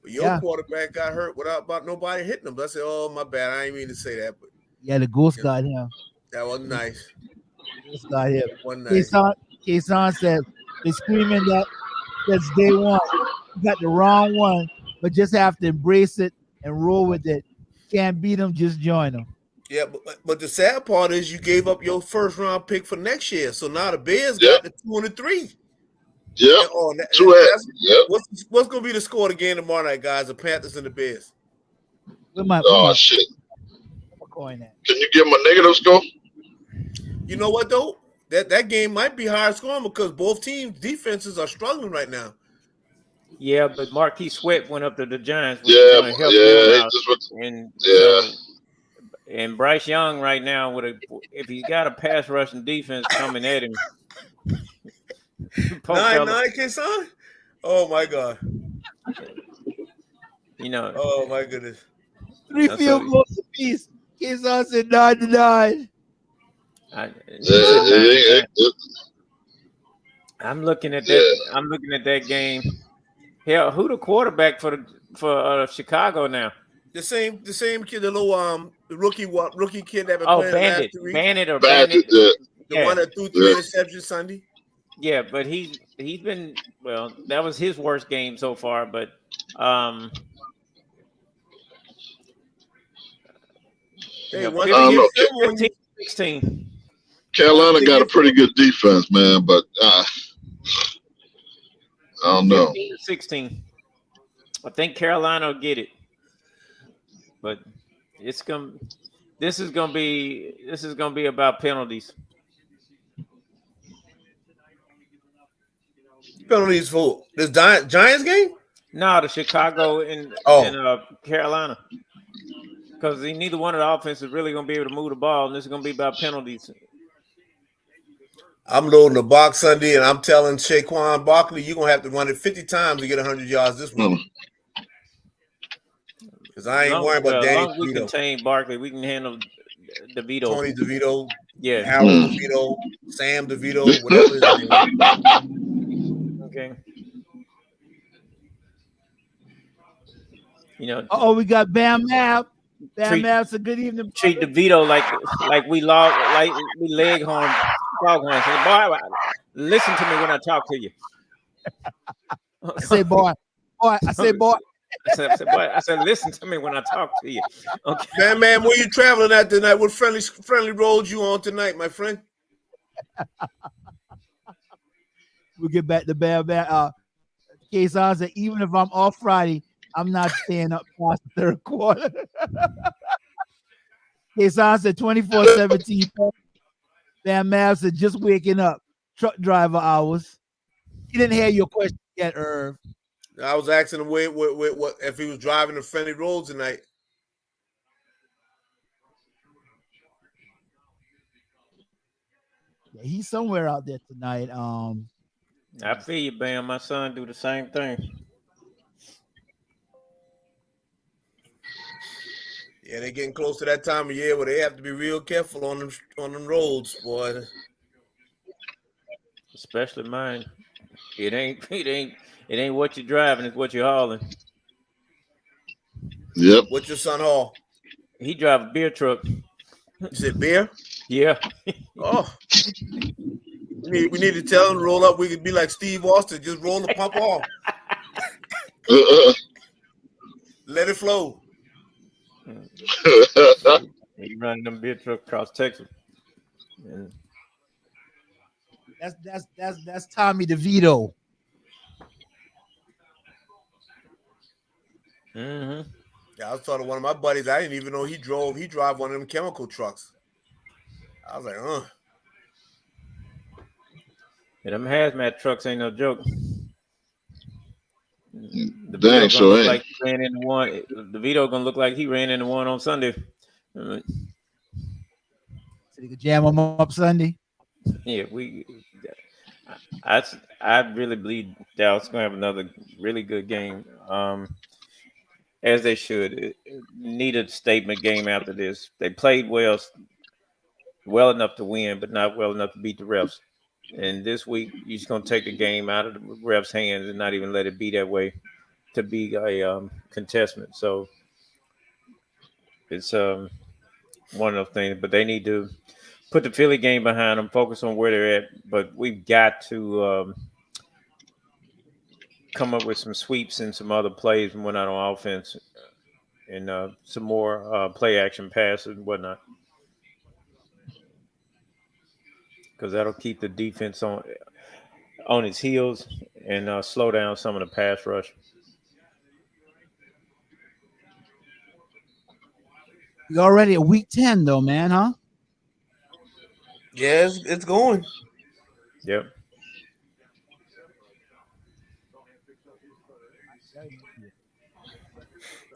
S5: but your quarterback got hurt without nobody hitting him. I said, oh, my bad. I didn't mean to say that, but
S3: the ghost got him.
S5: That wasn't nice.
S3: The ghost got him.
S5: Wasn't nice.
S3: Kason said they're screaming that that's day one. You got the wrong one, but just have to embrace it and roll with it. Can't beat them, just join them.
S5: Yeah, but the sad part is you gave up your first round pick for next year. So now the Bears got the 2 and the 3.
S1: Yeah.
S5: What's going to be the score of the game tomorrow night, guys? The Panthers and the Bears.
S1: Shit.
S3: Can
S1: you give them a negative score?
S5: You know what, though? That game might be higher scoring because both teams' defenses are struggling right now.
S4: Yeah, but Marquis Sweat went up to the Giants. And Bryce Young right now if he's got a pass rushing defense coming at him.
S5: 9-9, Kason? Oh my God.
S4: Oh
S5: my goodness.
S3: 3 field goals apiece. Kason said 9-9.
S4: I'm looking at that. I'm looking at that game. Hell, who the quarterback for Chicago now?
S5: The same kid, the little rookie kid that been playing
S4: Bandit.
S5: last 3 weeks.
S4: Bandit.
S5: The one that threw 3 interceptions Sunday.
S4: Yeah, but he's been that was his worst game so far, but 15-16.
S1: Carolina got a pretty good defense, man, but I don't know.
S4: 15-16. I think Carolina will get it. But this is gonna be about penalties.
S5: Penalties for this Giants game?
S4: No, the Chicago and Carolina. Because neither one of the offenses is really gonna be able to move the ball, and this is gonna be about penalties.
S5: I'm loading the box Sunday, and I'm telling Saquon Barkley, you're gonna have to run it 50 times to get 100 yards this week. Because I ain't worried about Danny.
S4: As long as we contain Barkley, we can handle DeVito.
S5: Tony DeVito,
S4: yeah,
S5: Harold DeVito, Sam DeVito, whatever his name.
S4: Okay. You know.
S3: We got Bam Map. Bam Map's a good evening.
S4: Treat DeVito like we leghorn foghorn. Say, boy, listen to me when I talk to you.
S3: I say, boy. I say, boy.
S4: I said, listen to me when I talk to you. Okay.
S5: Man, where you traveling at tonight? What friendly roads you on tonight, my friend?
S3: We'll get back to Bam Map. Case I said, even if I'm off Friday, I'm not staying up past the third quarter. Kason said 24-17. Bam Mab said just waking up. Truck driver hours. He didn't hear your question yet, Irv.
S5: I was asking him what if he was driving the friendly roads tonight.
S3: Yeah, he's somewhere out there tonight.
S4: I feel you, Bam. My son do the same thing.
S5: Yeah, they're getting close to that time of year where they have to be real careful on them roads, boy.
S4: Especially mine. It ain't what you're driving, it's what you're hauling.
S1: Yep.
S5: What's your son haul?
S4: He drive a beer truck.
S5: You said beer?
S4: Yeah.
S5: Oh. We need to tell him to roll up. We could be like Steve Austin, just roll the pump off. Let it flow.
S4: He running them beer truck across Texas. Yeah.
S3: That's Tommy DeVito.
S4: Mm-hmm.
S5: Yeah, I was talking to one of my buddies. I didn't even know he drive one of them chemical trucks. I was like,
S4: Yeah, them hazmat trucks ain't no joke. The
S1: Dang, sure ain't.
S4: Like he ran into one. DeVito gonna look like he ran into one on Sunday.
S3: So you could jam him up Sunday.
S4: Yeah, I really believe Dallas gonna have another really good game. As they should. Need a statement game after this. They played well enough to win, but not well enough to beat the refs. And this week, you're just gonna take the game out of the refs' hands and not even let it be that way to be a contestant. So it's one of those things. But they need to put the Philly game behind them, focus on where they're at. But we've got to come up with some sweeps and some other plays when we're not on offense, and some more play action passes and whatnot, because that'll keep the defense on its heels and slow down some of the pass rush.
S3: You're already at week 10 though, man, huh?
S5: yeah, it's going.
S4: Yep.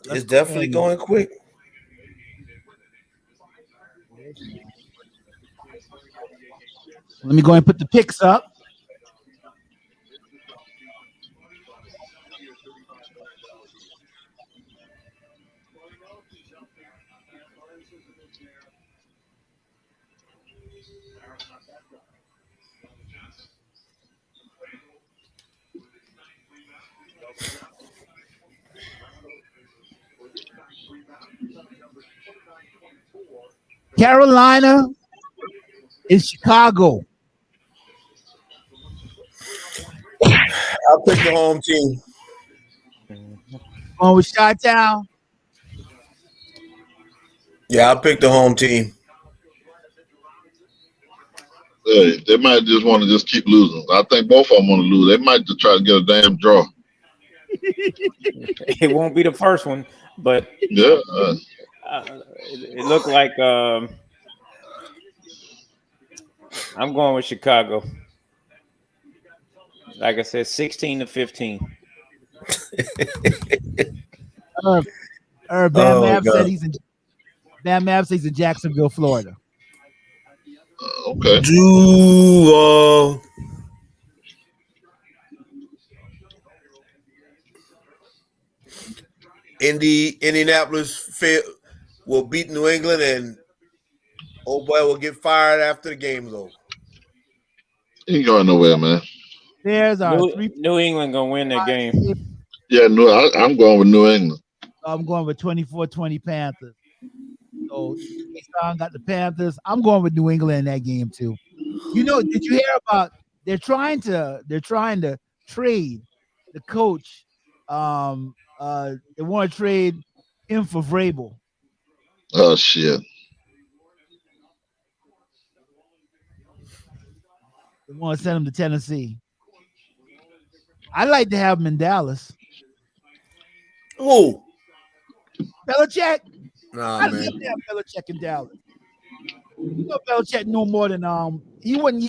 S5: It's definitely going quick.
S3: Let me go and put the picks up. Carolina is Chicago.
S5: I'll pick the home team.
S3: Going with Chi-Town.
S5: Yeah, I'll pick the home team.
S1: Hey, they might just want to just keep losing. I think both of them want to lose. They might just try to get a damn draw.
S4: It won't be the first one, but
S1: yeah,
S4: it looked like I'm going with Chicago. Like I said, 16-15.
S3: Bam Mab said he's in Jacksonville, Florida.
S1: Okay.
S5: Duval. Indianapolis will beat New England, and old boy will get fired after the game's over.
S1: He ain't going nowhere, man.
S3: There's our
S4: New England gonna win that game.
S1: Yeah, I'm going with New England.
S3: I'm going with 24-20 Panthers. So K-Song got the Panthers. I'm going with New England in that game too. You know, did you hear about they're trying to trade the coach. They want to trade him for Vrabel.
S1: Oh shit.
S3: They want to send him to Tennessee. I'd like to have him in Dallas.
S5: Who?
S3: Belichick.
S5: Nah,
S3: I'd
S5: man.
S3: love to have Belichick in Dallas. You know, Belichick no more than he wouldn't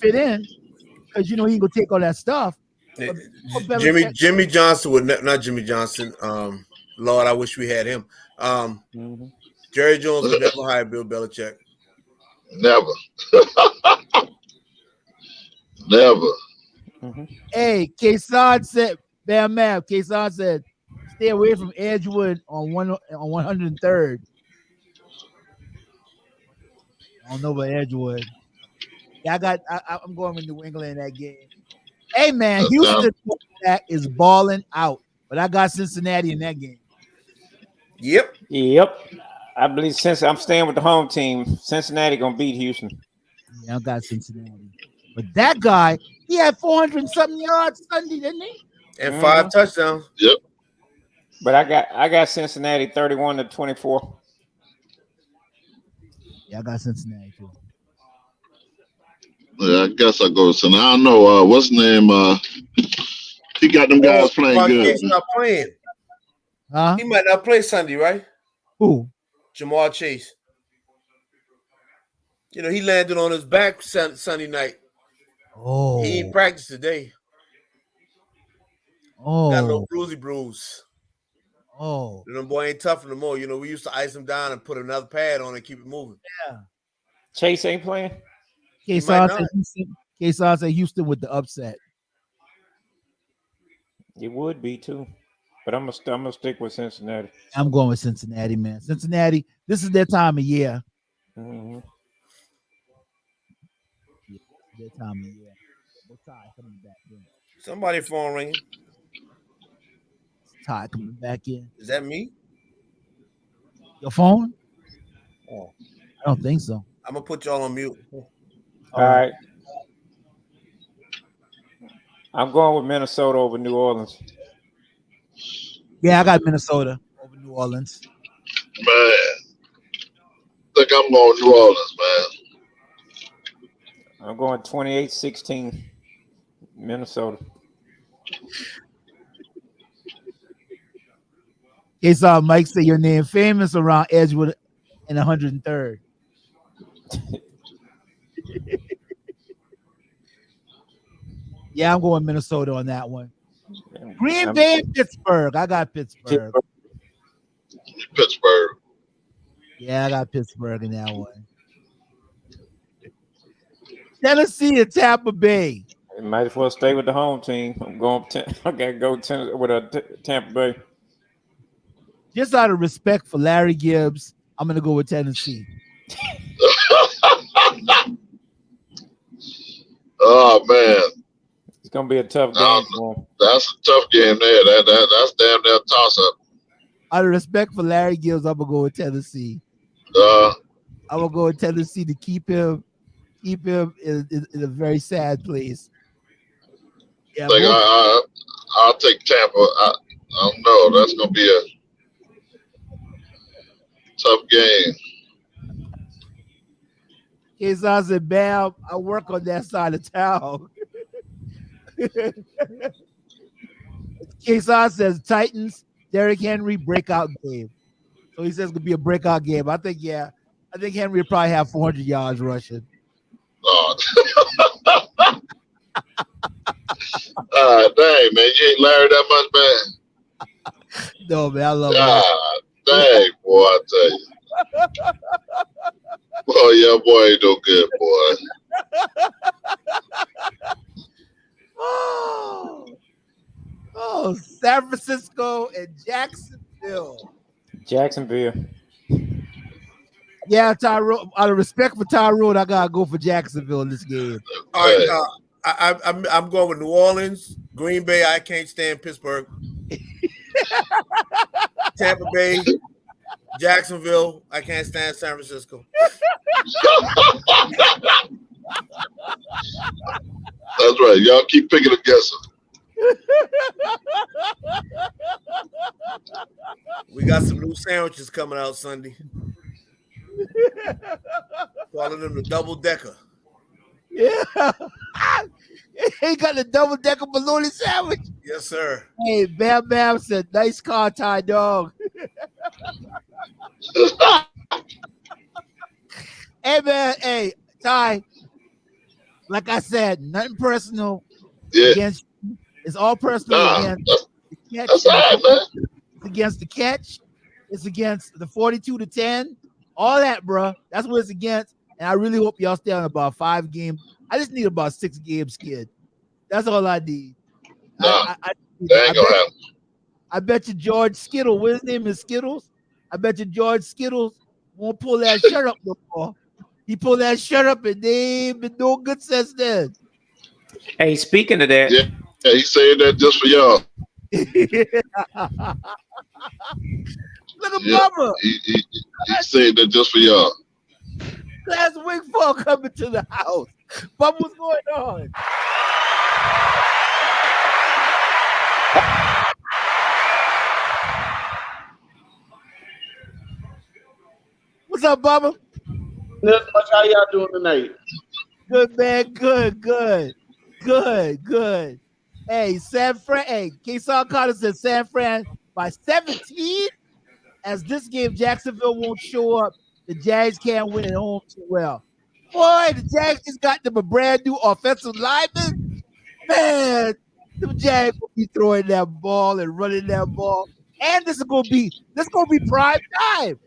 S3: fit in because you know he gonna take all that stuff.
S5: Jimmy Johnson would not Jimmy Johnson. Lord, I wish we had him. Jerry Jones would never hire Bill Belichick.
S1: Never. Never.
S3: Hey, K-Song said, Bam Map. K-Song said, stay away from Edgewood on 103rd. I don't know about Edgewood. Yeah, I'm going with New England in that game. Hey man, Houston is balling out, but I got Cincinnati in that game.
S5: Yep.
S4: I believe since I'm staying with the home team, Cincinnati gonna beat Houston.
S3: Yeah, I got Cincinnati. But that guy, he had 400-something yards Sunday, didn't he?
S5: And 5 touchdowns.
S1: Yep.
S4: But I got Cincinnati 31-24.
S3: Yeah, I got Cincinnati too.
S1: Yeah, I guess I go with Cincinnati. I don't know what's his name. He got them guys playing good.
S5: Chase not playing.
S3: Huh?
S5: He might not play Sunday, right?
S3: Who?
S5: Jamar Chase. You know, he landed on his back Sunday night.
S3: Oh.
S5: He ain't practiced today.
S3: Oh.
S5: Got a little bruise.
S3: Oh.
S5: Them boy ain't tough no more. You know, we used to ice him down and put another pad on and keep it moving.
S3: Yeah.
S4: Chase ain't playing?
S3: K-Song said Houston with the upset.
S4: It would be too. But I'm gonna stick with Cincinnati.
S3: I'm going with Cincinnati, man. Cincinnati, this is their time of year.
S4: Mm-hmm.
S3: Yeah, their time of year. Ty coming back in.
S5: Somebody phone ringing.
S3: Ty coming back in.
S5: Is that me?
S3: Your phone?
S5: Oh.
S3: I don't think so.
S5: I'm gonna put y'all on mute.
S4: All right. I'm going with Minnesota over New Orleans.
S3: Yeah, I got Minnesota over New Orleans.
S1: Man, I think I'm going New Orleans, man.
S4: I'm going 28-16 Minnesota.
S3: K-Song Mike say your name famous around Edgewood and 103rd. Yeah, I'm going Minnesota on that one. Green Bay and Pittsburgh. I got Pittsburgh.
S1: Pittsburgh.
S3: Yeah, I got Pittsburgh in that one. Tennessee and Tampa Bay.
S4: You might as well stay with the home team. I gotta go with Tampa Bay.
S3: Just out of respect for Larry Gibbs, I'm gonna go with Tennessee.
S1: Oh man,
S4: it's gonna be a tough game for him.
S1: That's a tough game there. That's damn near toss up.
S3: Out of respect for Larry Gibbs, I'm gonna go with Tennessee. I'm gonna go with Tennessee to keep him in a very sad place. Yeah,
S1: like I'll take Tampa. I don't know. That's gonna be a tough game.
S3: K-Song said, "Bam, I work on that side of town." K-Song says Titans, Derrick Henry breakout game. So he says it's gonna be a breakout game. I think Henry will probably have 400 yards rushing.
S1: Oh. Dang, man, you ain't Larry that much, man.
S3: No, man, I love
S1: God, dang, boy, I tell you. Oh yeah, boy, ain't no good, boy.
S3: Oh, San Francisco and Jacksonville.
S4: Jacksonville.
S3: Yeah, Tyrone. Out of respect for Tyrone, I gotta go for Jacksonville in this game.
S5: All right, I'm going with New Orleans, Green Bay. I can't stand Pittsburgh. Tampa Bay, Jacksonville. I can't stand San Francisco.
S1: That's right. Y'all keep picking against them.
S5: We got some new sandwiches coming out Sunday. Calling them the double decker.
S3: Yeah. He got the double decker bologna sandwich.
S5: Yes, sir.
S3: Hey, Bam Bam said, nice car, Ty Dog. Hey, man. Hey, Ty. Like I said, nothing personal against you. It's all personal against the catch.
S1: That's all right, man.
S3: It's against the catch. It's against the 42-10. All that, bro. That's what it's against. And I really hope y'all stay on about 5 games. I just need about 6 games, kid. That's all I need.
S1: Nah, that ain't gonna happen.
S3: I bet you George Skittle, what his name is, Skittles? I bet you George Skittles won't pull that shirt up no more. He pulled that shirt up and they ain't been no good since then.
S4: Hey, speaking of that.
S1: Yeah, he said that just for y'all.
S3: Look at Bubba.
S1: He said that just for y'all.
S3: Last week fall coming to the house. Bubba, what's going on? What's up, Bubba?
S8: Not much. How y'all doing tonight?
S3: Good, man. Good. Hey, San Fran. Hey, K-Saw Carter said San Fran by 17. As this game, Jacksonville won't show up. The Jags can't win at home too well. Boy, the Jags just got them a brand new offensive lineman. Man, the Jags will be throwing that ball and running that ball. And this is gonna be prime time.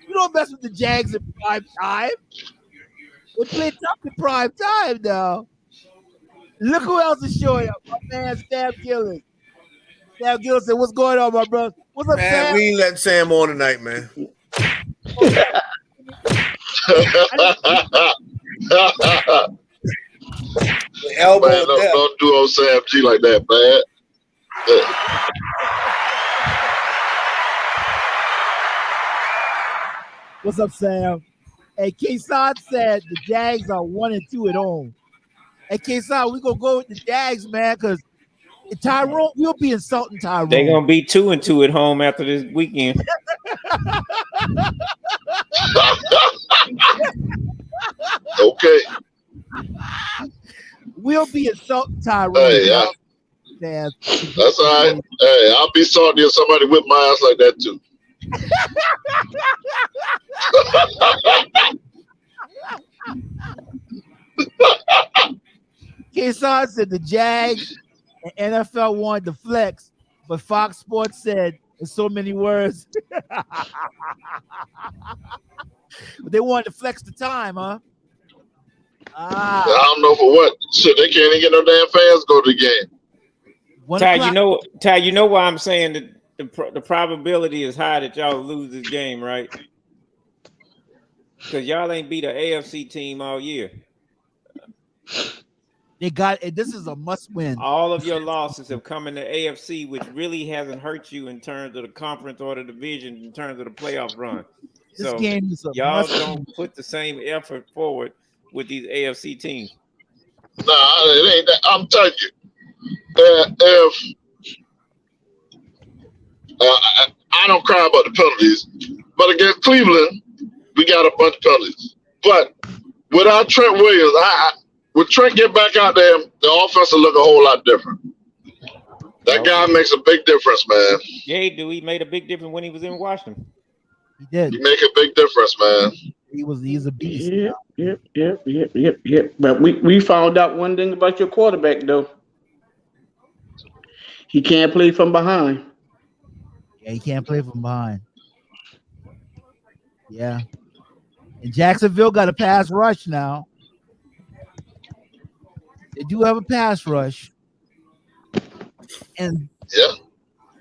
S3: You don't mess with the Jags in prime time. They play tough in prime time now. Look who else is showing up. My man, Sam Gillis. Sam Gillis said, what's going on, my brother? What's up,
S5: Man,
S3: Sam?
S5: we ain't letting Sam on tonight, man. Elbow
S1: Man, don't do old Sam G like that, man.
S3: What's up, Sam? Hey, K-Sod said the Jags are 1-2 at home. Hey, K-Sod, we gonna go with the Jags, man, because Tyrone, we'll be insulting Tyrone.
S4: They're gonna be 2-2 at home after this weekend.
S1: Okay.
S3: We'll be insulting Tyrone.
S1: Hey, that's all right. Hey, I'll be salty if somebody whip my ass like that too.
S3: K-Sod said the Jags and NFL wanted to flex, but Fox Sports said in so many words, they wanted to flex the time, huh?
S1: I don't know for what. Shit, they can't even get no damn fans go to the game.
S4: Ty, you know why I'm saying that the probability is high that y'all lose this game, right? Because y'all ain't beat an AFC team all year.
S3: They got it. This is a must win.
S4: All of your losses have come in the AFC, which really hasn't hurt you in terms of the conference or the division, in terms of the playoff run.
S3: This
S4: so
S3: game is a
S4: y'all don't put the same effort forward with these AFC teams.
S1: Nah, it ain't that. I'm telling you, I don't cry about the penalties, but against Cleveland, we got a bunch of penalties. But without Trent Williams, when Trent get back out there, the offense will look a whole lot different. That guy makes a big difference, man.
S4: Yeah, he made a big difference when he was in Washington.
S3: He did.
S1: He make a big difference, man.
S3: He's a beast.
S8: Yep. But we found out one thing about your quarterback, though. He can't play from behind.
S3: Yeah, he can't play from behind. Yeah. And Jacksonville got a pass rush now. They do have a pass rush. And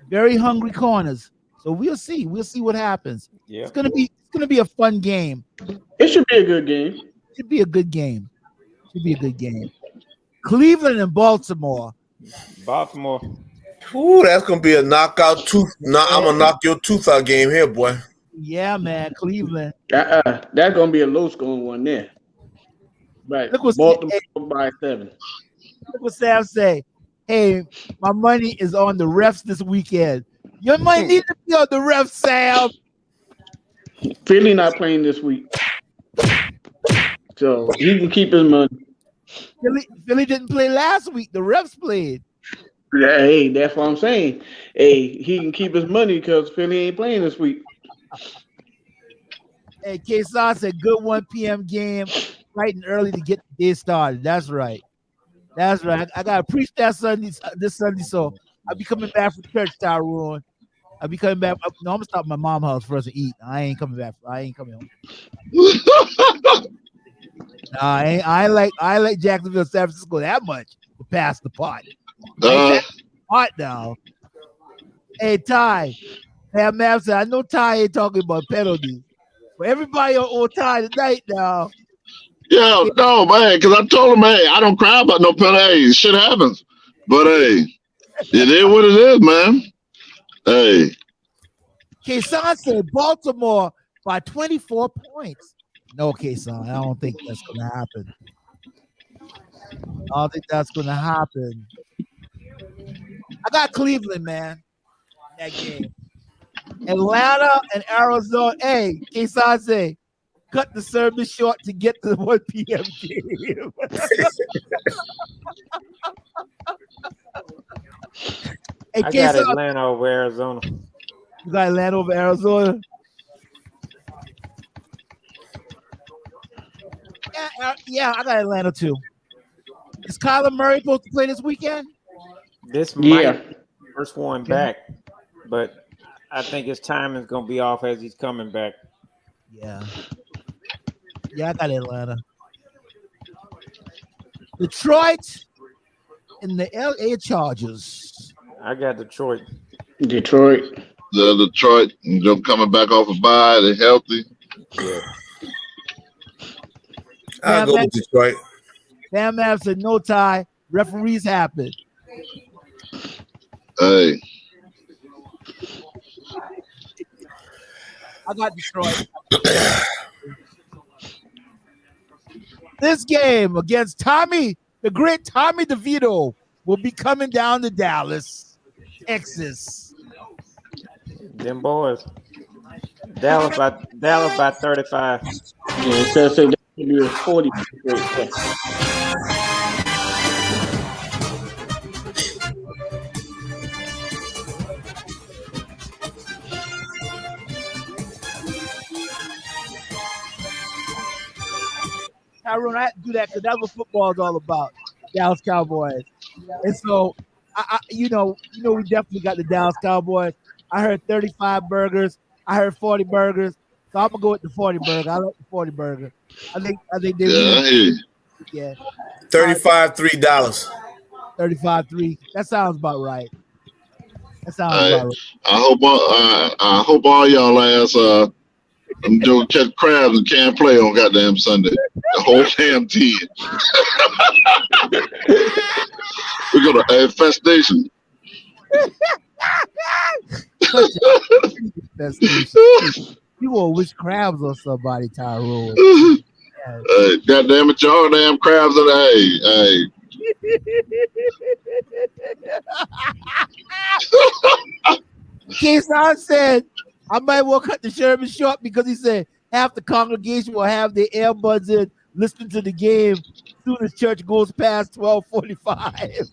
S3: very hungry corners. So we'll see. We'll see what happens.
S4: Yeah.
S3: It's gonna be a fun game.
S8: It should be a good game.
S3: Should be a good game. Should be a good game. Cleveland and Baltimore.
S4: Baltimore.
S5: Ooh, that's gonna be a knockout tooth. I'm gonna knock your tooth out game here, boy.
S3: Yeah, man. Cleveland.
S8: That's gonna be a low scoring one there. Right.
S3: Look what
S8: Baltimore by 7.
S3: Look what Sam say. Hey, my money is on the refs this weekend. Your money need to be on the refs, Sam.
S8: Philly not playing this week, so he can keep his money.
S3: Philly didn't play last week. The refs played.
S8: Yeah, hey, that's what I'm saying. Hey, he can keep his money because Philly ain't playing this week.
S3: Hey, K-Son said good 1 p.m. game, bright and early to get the day started. That's right. That's right. I gotta preach that this Sunday, so I'll be coming back from church, Tyrone. I'll be coming back. No, I'm gonna stop at my mom's house for us to eat. I ain't coming back. I ain't coming home. I like Jacksonville, San Francisco that much to pass the pot. Hot now. Hey, Ty. Hey, Mav said, I know Ty ain't talking about penalties, but everybody on old Ty tonight now.
S1: Yeah, no, man, because I told him, hey, I don't cry about no penalty. Hey, shit happens. But, hey, it is what it is, man. Hey.
S3: K-Son said Baltimore by 24 points. No, K-Son, I don't think that's going to happen. I don't think that's going to happen. I got Cleveland, man, that game. Atlanta and Arizona. Hey, K-Son say, cut the service short to get to the 1 p.m. game. Hey,
S4: I got Atlanta over Arizona.
S3: You got Atlanta over Arizona? Yeah, I got Atlanta too. Is Kyler Murray supposed to play this weekend?
S4: This might be the first one back, but I think his timing is going to be off as he's coming back.
S3: Yeah. Yeah, I got Atlanta. Detroit and the LA Chargers.
S4: I got Detroit.
S8: Detroit.
S1: The Detroit, them coming back off a bye, they're healthy.
S4: Yeah.
S5: I'll go with Detroit.
S3: Bam Mav said no tie. Referees happen.
S1: Hey.
S3: I got Detroit. This game against Tommy, the great Tommy DeVito, will be coming down to Dallas, Texas.
S4: Them boys. Dallas by 35.
S8: Yeah, it says that be a 40.
S3: Tyrone, I had to do that because that's what football is all about. Dallas Cowboys. And so, we definitely got the Dallas Cowboys. I heard 35 burgers. I heard 40 burgers. So I'm gonna go with the 40 burger. I like the 40 burger. I think they
S5: yeah. 35 $3.
S3: 35-3. That sounds about right. That sounds about right.
S1: I hope all y'all ass them doing catch crabs and can't play on goddamn Sunday. The whole damn team. We go to infestation.
S3: You will wish crabs on somebody, Tyrone.
S1: Goddamn it, y'all damn crabs in the
S3: K-Son said, I might well cut the Sherman short because he said half the congregation will have their earbuds in listening to the game as soon as church goes past 12:45.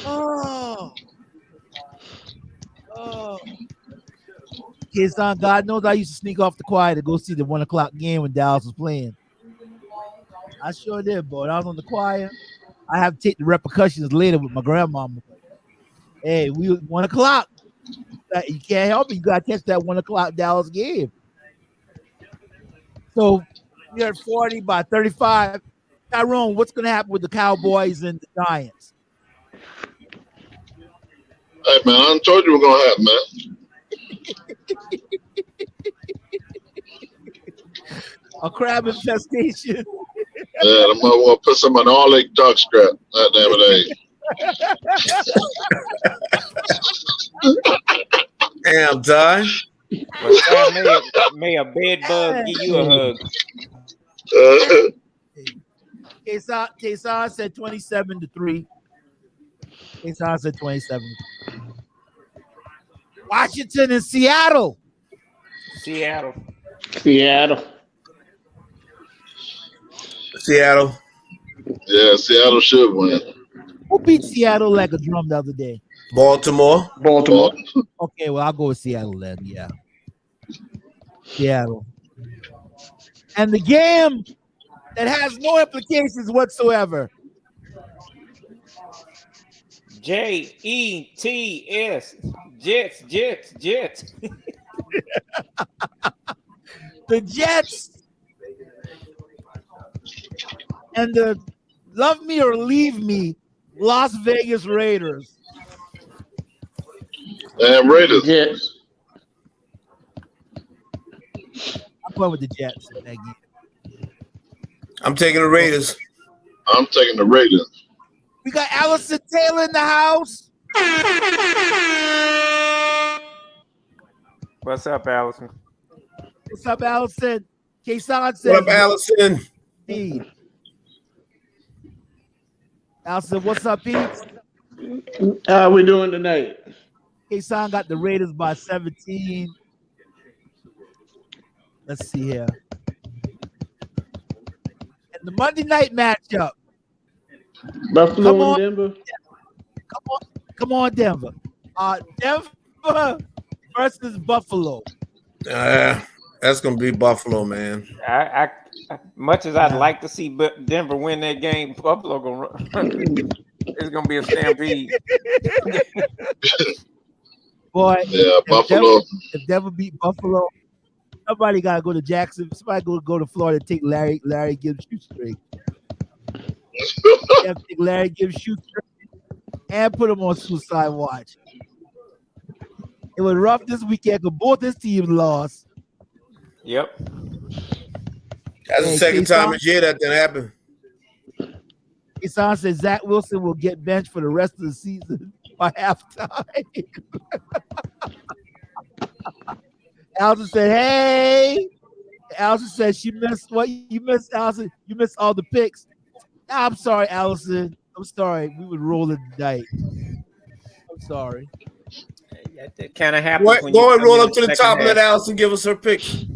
S3: Oh. K-Son, God knows I used to sneak off the choir to go see the 1 o'clock game when Dallas was playing. I sure did, boy. I was on the choir. I have to take the repercussions later with my grandmama. Hey, we 1 o'clock. You can't help it. You got to catch that 1 o'clock Dallas game. So you're at 40 by 35. Tyrone, what's going to happen with the Cowboys and the Giants?
S1: Hey, man, I told you we're going to happen, man.
S3: A crab infestation.
S1: Yeah, I might want to put some in all that duck scrap. That damn it,
S5: Damn, Ty.
S4: Well, may a bed bug give you a hug.
S3: Kason said 27-3. Kason said 27. Washington and Seattle.
S4: Seattle.
S1: Yeah, Seattle should win.
S3: Who beat Seattle like a drum the other day?
S5: Baltimore.
S3: Okay, well, I'll go with Seattle then. Yeah. Seattle. And the game that has no implications whatsoever.
S4: Jets. Jets.
S3: The Jets and the love me or leave me Las Vegas Raiders.
S1: And Raiders.
S8: Yes.
S3: I'm going with the Jets in that game.
S5: I'm taking the Raiders.
S1: I'm taking the Raiders.
S3: We got Allison Taylor in the house.
S4: What's up, Allison?
S3: What's up, Allison? Kason said.
S5: What up, Allison?
S3: Hey. Allison, what's up, Pete?
S8: How we doing tonight?
S3: Kason got the Raiders by 17. Let's see here. And the Monday night matchup.
S8: Buffalo and Denver.
S3: Come on, Denver. Denver versus Buffalo.
S5: That's gonna be Buffalo, man.
S4: I much as I'd like to see Denver win that game, Buffalo gonna run. It's gonna be a stampede.
S3: Boy,
S1: yeah, Buffalo.
S3: If Denver beat Buffalo, somebody gotta go to Jackson. Somebody go to Florida and take Larry Gibbs shoestring. You have to take Larry Gibbs shoestring and put him on suicide watch. It was rough this weekend because both his teams lost.
S4: Yep.
S5: That's the second time this year that happened.
S3: Isan said Zach Wilson will get benched for the rest of the season by halftime. Allison said, hey. Allison said she missed what you missed, Allison. You missed all the picks. I'm sorry, Allison. I'm sorry. We would roll it tonight. I'm sorry.
S4: That kind of happens.
S5: Go and roll up to the top and let Allison give us her picks.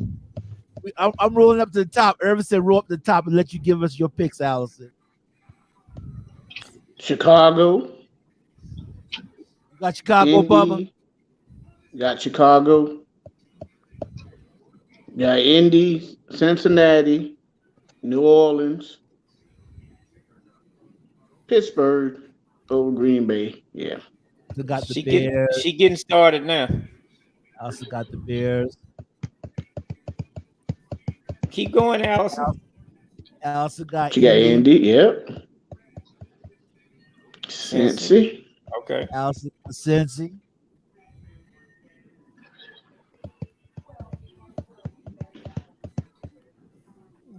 S3: I'm rolling up to the top. Irvin said roll up to the top and let you give us your picks, Allison.
S8: Chicago.
S3: You got Chicago, Bubba?
S8: Got Chicago. Got Indy, Cincinnati, New Orleans, Pittsburgh, over Green Bay. Yeah.
S3: Also got the Bears.
S4: She getting started now.
S3: Also got the Bears.
S4: Keep going, Allison.
S3: Also got
S8: Indy. Yep. Cincy.
S4: Okay.
S3: Also Cincy.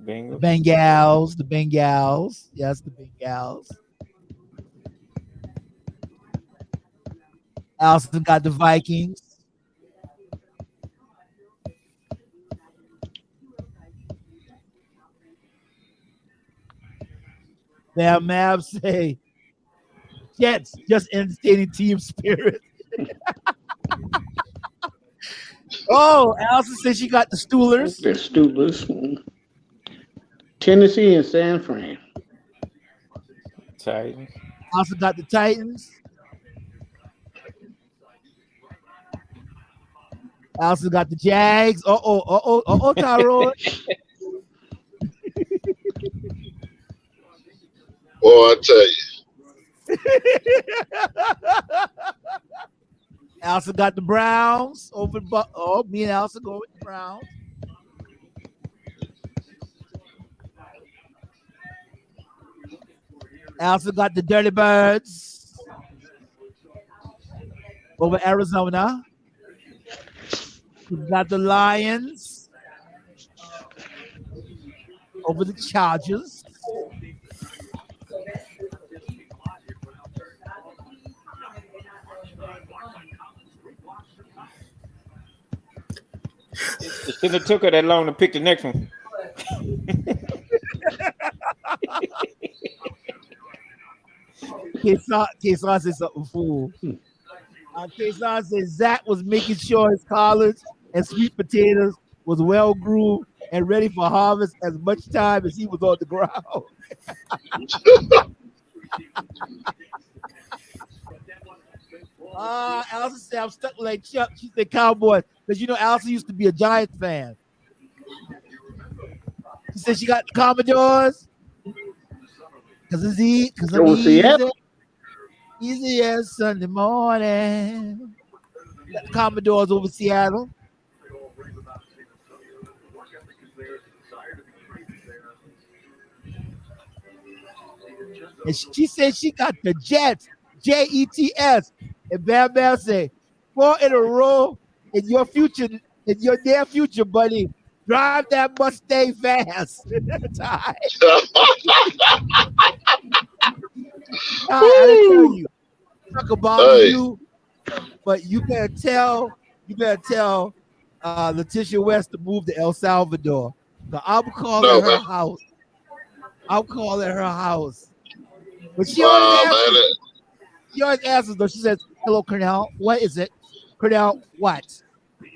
S4: Bengals.
S3: The Bengals. Yes, the Bengals. Also got the Vikings. Now, Mavs say Jets just entertaining team spirit. Oh, Allison says she got the Steelers.
S8: The Steelers. Tennessee and San Fran.
S4: Titans.
S3: Also got the Titans. Also got the Jags. Tyrone.
S1: Boy, I tell you.
S3: Elsa got the Browns over. Oh, me and Elsa go with the Browns. Elsa got the Dirty Birds over Arizona. We got the Lions over the Chargers.
S4: It shouldn't have took her that long to pick the next one.
S3: Kesan said something fool. Kesan said Zach was making sure his collards and sweet potatoes was well groomed and ready for harvest as much time as he was on the ground. Allison said I'm stuck like Chuck. She said Cowboys because you know Allison used to be a Giants fan. She said she got the Commodores because it's easy as Sunday morning. Got the Commodores over Seattle. And she said she got the Jets, Jets. And Bam Bam said, 4 in a row in your future, in your near future, buddy. Drive that Mustang fast. I tell you, talk about you, but you better tell Letitia West to move to El Salvador. So I'm calling her house. But she always answers though. She says, "Hello, Cornell. What is it, Cornell? What?"
S1: She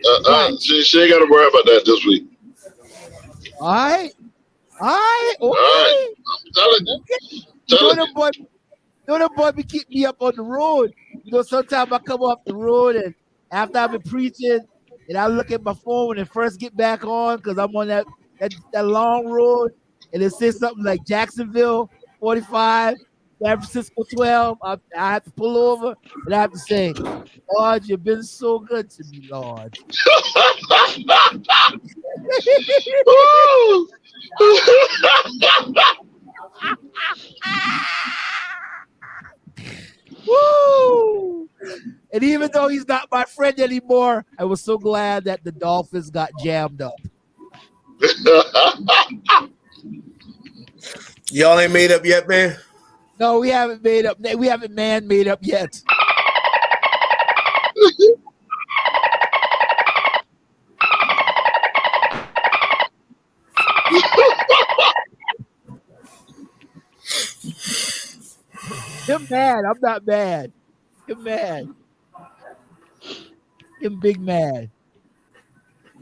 S1: ain't got to worry about that this week.
S3: All right. Okay.
S1: I'm telling you.
S3: The boy be keep me up on the road. You know, sometimes I come off the road and after I've been preaching, and I look at my phone when it first get back on because I'm on that long road, and it says something like Jacksonville 45. San Francisco 12, I have to pull over and I have to say, Lord, you've been so good to me, Lord. Woo! And even though he's not my friend anymore, I was so glad that the Dolphins got jammed up.
S5: Y'all ain't made up yet, man?
S3: No, we haven't made up. We haven't made up yet. Him mad. I'm not mad. Him mad. Him big mad.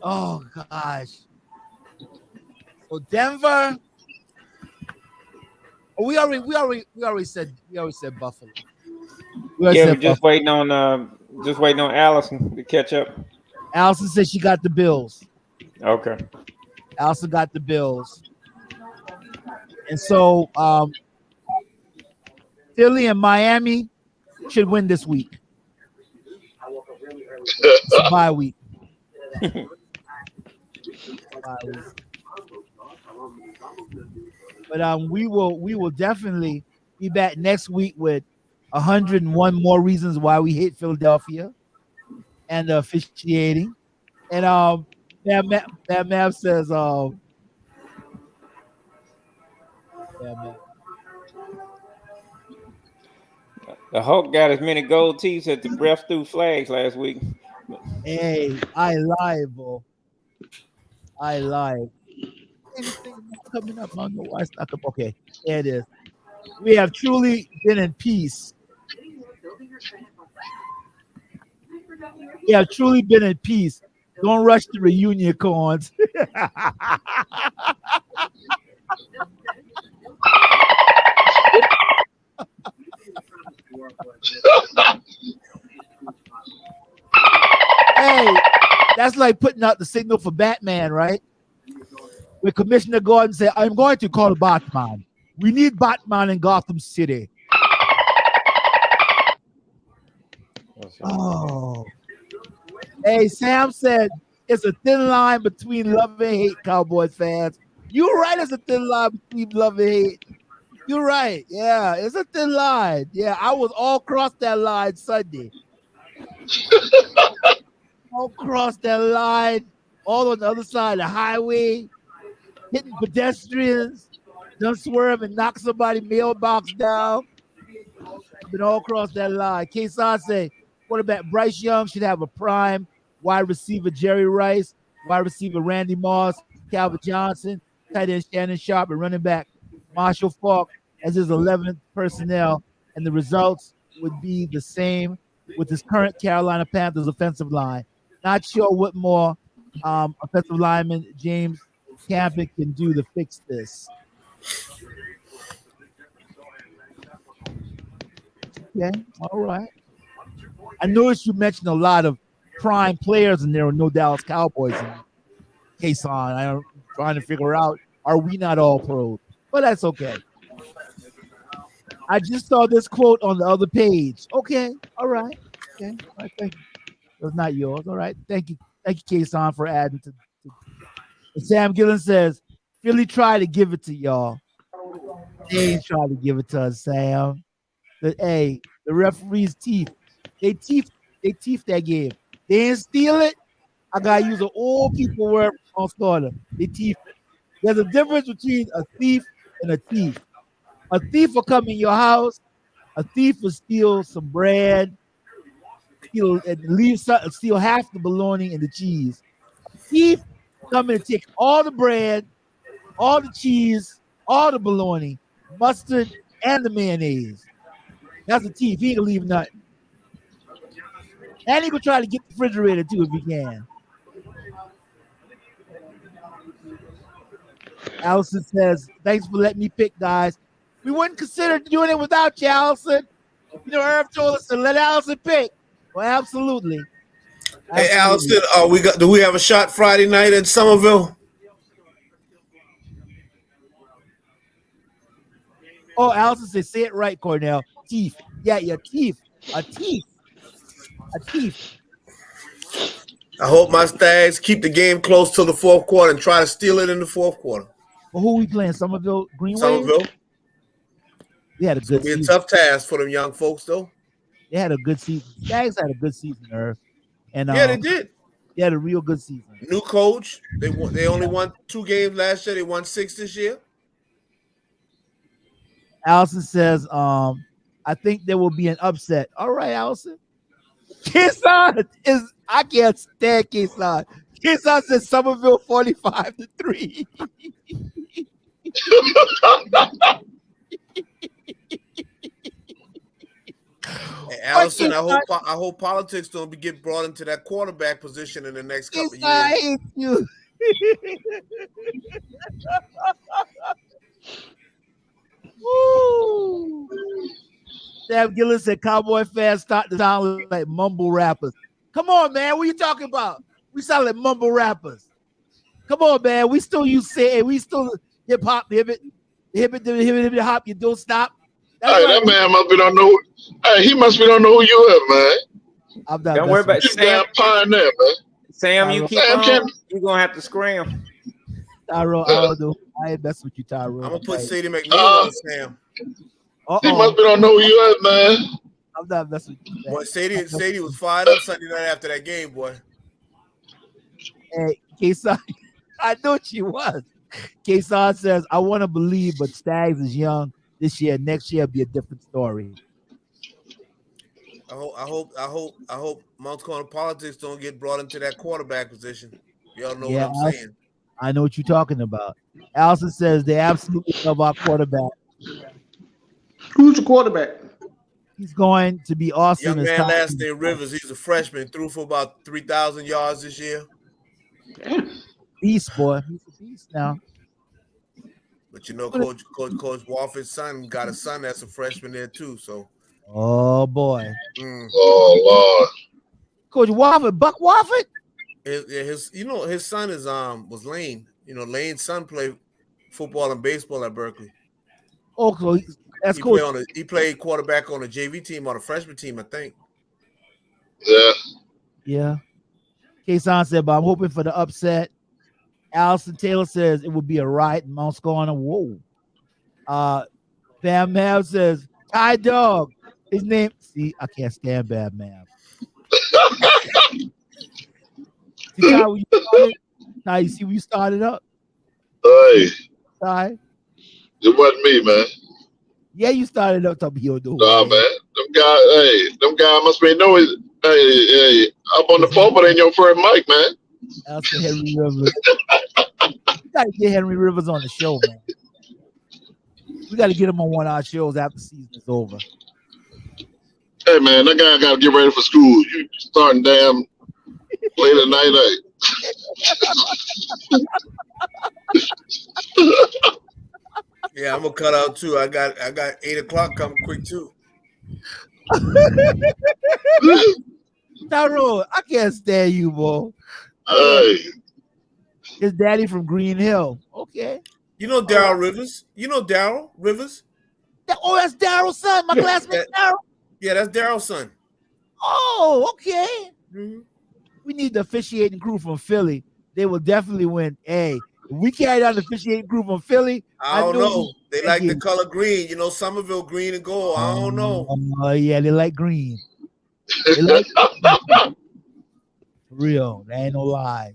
S3: Oh gosh. So Denver. Oh, we already said Buffalo.
S4: We're just waiting on Allison to catch up.
S3: Allison said she got the Bills.
S4: Okay.
S3: Allison got the Bills. And so Philly and Miami should win this week. It's a bye week. But we will definitely be back next week with 101 more reasons why we hate Philadelphia and the officiating. And Mav says the
S4: Hulk got as many gold teeth as the refs threw flags last week.
S3: Hey, I lied, bro. I lied. Anything coming up? I don't know why it's not up. Okay, there it is. We have truly been in peace. We have truly been in peace. Don't rush the reunion, Corns. Hey, that's like putting out the signal for Batman, right? Where Commissioner Gordon said, I'm going to call Batman. We need Batman in Gotham City. Oh. Hey, Sam said it's a thin line between love and hate, Cowboys fans. You're right, it's a thin line between love and hate. You're right. Yeah, it's a thin line. Yeah, I was all across that line Sunday. All across that line, all on the other side of the highway, hitting pedestrians, done swerve and knock somebody's mailbox down. Been all across that line. K-San say, quarterback Bryce Young should have a prime wide receiver Jerry Rice, wide receiver Randy Moss, Calvin Johnson, tight end Shannon Sharp, and running back Marshall Faulk as his 11th personnel, and the results would be the same with his current Carolina Panthers offensive line. Not sure what more offensive lineman James Campion can do to fix this. Okay, all right. I noticed you mentioned a lot of prime players, and there were no Dallas Cowboys in case on. I'm trying to figure out, are we not all pros? But that's okay. I just saw this quote on the other page. Okay, all right. Okay, all right, thank you. It was not yours. All right, thank you, K-San, for adding to. Sam Gillen says, Philly tried to give it to y'all. They ain't trying to give it to us, Sam. The referee's teeth. They teeth that game. They didn't steal it. I gotta use an old people word on starter. They teeth. There's a difference between a thief and a thief. A thief will come in your house. A thief will steal some bread. Steal half the bologna and the cheese. A thief will come in and take all the bread, all the cheese, all the bologna, mustard, and the mayonnaise. That's a thief. He ain't gonna leave nothing. And he gonna try to get the refrigerator too if he can. Allison says, thanks for letting me pick, guys. We wouldn't consider doing it without you, Allison. You know, Herb told us to let Allison pick. Well, absolutely.
S5: Hey, Allison, do we have a shot Friday night in Somerville?
S3: Oh, Allison said, say it right, Cornell. Teeth. Yeah, your teeth. A teeth. A teeth.
S5: I hope my Stags keep the game close till the fourth quarter and try to steal it in the fourth quarter.
S3: Well, who are we playing? Somerville Greenway?
S5: Somerville.
S3: They had a good
S5: season. It'll be a tough task for them young folks, though.
S3: They had a good season. Stags had a good season, Irv. And
S5: yeah, they did.
S3: They had a real good season.
S5: New coach. They only won 2 games last year. They won 6 this year.
S3: Allison says, I think there will be an upset. All right, Allison. K-San is, I can't stand K-San. K-San says Somerville 45-3.
S5: Hey, Allison, I hope politics don't get brought into that quarterback position in the next couple of years. I hate you.
S3: Woo. Sam Gillis said Cowboy fans start to sound like mumble rappers. Come on, man. What are you talking about? We sound like mumble rappers. Come on, man. We still use say we still hip hop, hip hop, you don't stop.
S1: That's hey, right. That man must be don't know. Hey, he must be don't know who you are, man.
S4: I'm not. Don't worry about Sam.
S1: Pioneer, man.
S4: Sam, you keep on. You're gonna have to scram.
S3: Tyro, I ain't mess with you, Tyro.
S5: I'm gonna put Sadie McNeil on Sam.
S1: He must be don't know who you are, man.
S3: I'm not messing with you.
S5: Boy, Sadie was fired up Sunday night after that game, boy.
S3: Hey, K-San, I knew she was. K-San says, I want to believe, but Stags is young this year. Next year will be a different story.
S5: I hope Mount Carmel politics don't get brought into that quarterback position. Y'all know what I'm saying.
S3: I know what you're talking about. Allison says they absolutely love our quarterback.
S8: Who's the quarterback?
S3: He's going to be awesome.
S5: Young man last name Rivers. He's a freshman. Threw for about 3,000 yards this year.
S8: Damn.
S3: Beast, boy. He's a beast now.
S5: But you know, Coach Wofford's son got a son that's a freshman there too. So.
S3: Oh boy.
S1: Oh Lord.
S3: Coach Wofford, Buck Wofford.
S5: His son is was Lane. You know, Lane's son played football and baseball at Berkeley.
S3: Oh, so that's cool.
S5: He played quarterback on a JV team or a freshman team, I think.
S1: Yeah.
S3: Yeah. Kason said, but I'm hoping for the upset. Allison Taylor says it would be a riot in Mount Scorner. Whoa. Bam Mab says, Ty Dog. His name. See, I can't stand Bam Mab. See, Ty, when you started, Ty, you see when you started up?
S1: Hey.
S3: Ty?
S1: It wasn't me, man.
S3: Yeah, you started up talking about
S1: Nah, man. Them guys must be know it. Hey, up on the pulpit ain't your first mic, man.
S3: Allison Henry Rivers. We got to get Henry Rivers on the show, man. We got to get him on one of our shows after the season is over.
S1: Hey, man, that guy got to get ready for school. You starting damn late at night.
S5: Yeah, I'm gonna cut out too. I got 8 o'clock coming quick too.
S3: Tyrone, I can't stand you, boy.
S1: Hey.
S3: His daddy from Green Hill. Okay.
S5: You know Daryl Rivers? You know Daryl Rivers?
S3: Oh, that's Daryl's son. My classmate Daryl.
S5: Yeah, that's Daryl's son.
S3: Oh, okay.
S5: Mm-hmm.
S3: We need the officiating crew from Philly. They will definitely win. Hey, if we carry down the officiating crew from Philly,
S5: I don't know. They like the color green. You know, Somerville green and gold. I don't know.
S3: Oh, yeah, they like green. They like real. That ain't no lie.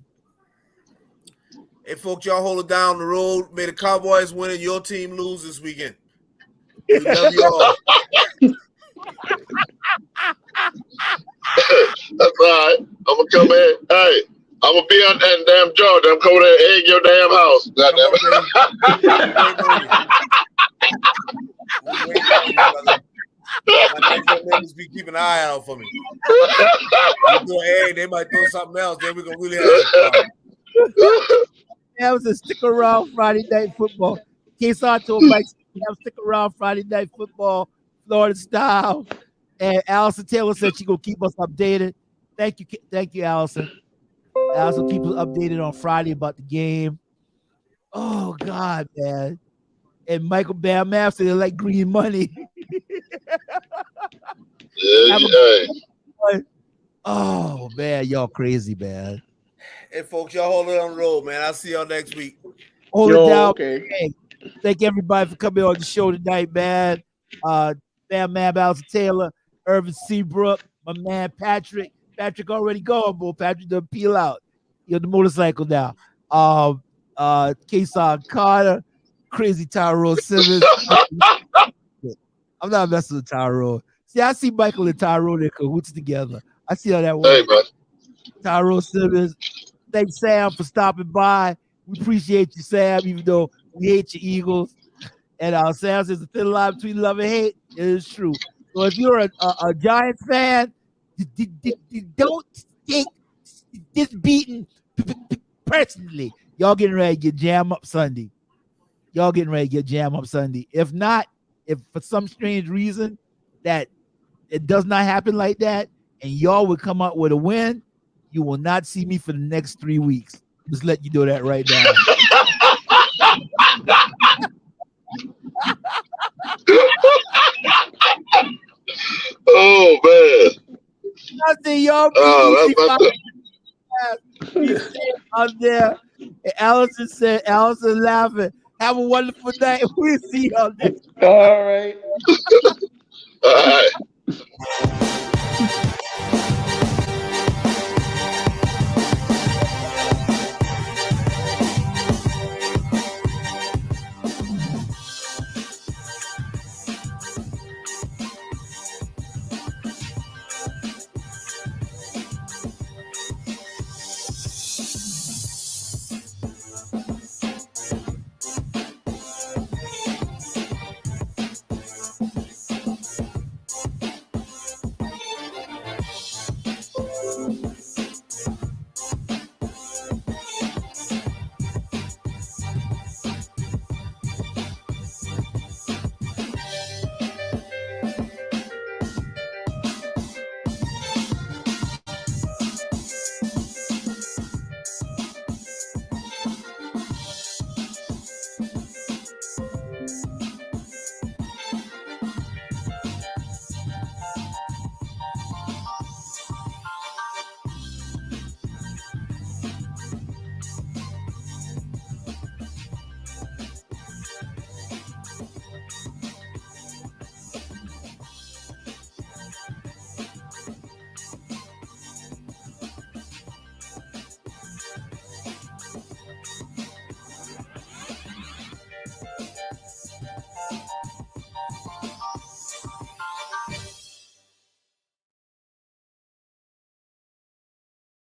S5: Hey, folks, y'all hold it down the road. May the Cowboys win and your team lose this weekend. We love you all.
S1: That's all right. I'm gonna come in. Hey, I'm gonna be on that damn Georgia. I'm coming there and egg your damn house. Goddamn
S5: My next neighbors be keeping an eye out for me. They might throw something else. Then we're gonna really have a problem.
S3: That was a stick around Friday Night Football. Kason told Mike, stick around Friday Night Football, Florida style. And Allison Taylor said she gonna keep us updated. Thank you, Allison. Allison keep us updated on Friday about the game. Oh God, man. And Michael Bam Mapp said they like green money. Oh man, y'all crazy, man.
S5: Hey folks, y'all hold it on the road, man. I'll see y'all next week.
S3: Hold it down.
S8: Okay.
S3: Hey, thank everybody for coming on the show tonight, man. Bam Mab, Allison Taylor, Irvin Seabrook, my man Patrick. Patrick already gone, boy. Patrick done peel out. You're on the motorcycle now. Kason Carter, crazy Tyrone Simmons. I'm not messing with Tyrone. See, I see Michael and Tyrone in cahoots together. I see how that works.
S1: Hey, man.
S3: Tyrone Simmons. Thanks, Sam, for stopping by. We appreciate you, Sam, even though we hate your Eagles. And Sam says the thin line between love and hate. It is true. So if you're a Giants fan, don't take this beating personally. Y'all getting ready to get jam up Sunday. If not, if for some strange reason that it does not happen like that, and y'all would come out with a win, you will not see me for the next 3 weeks. Just let you know that right now.
S1: Oh man!
S3: I say y'all out there. And Allison said, Allison laughing. Have a wonderful night. We'll see y'all next.
S8: All right.
S1: All right.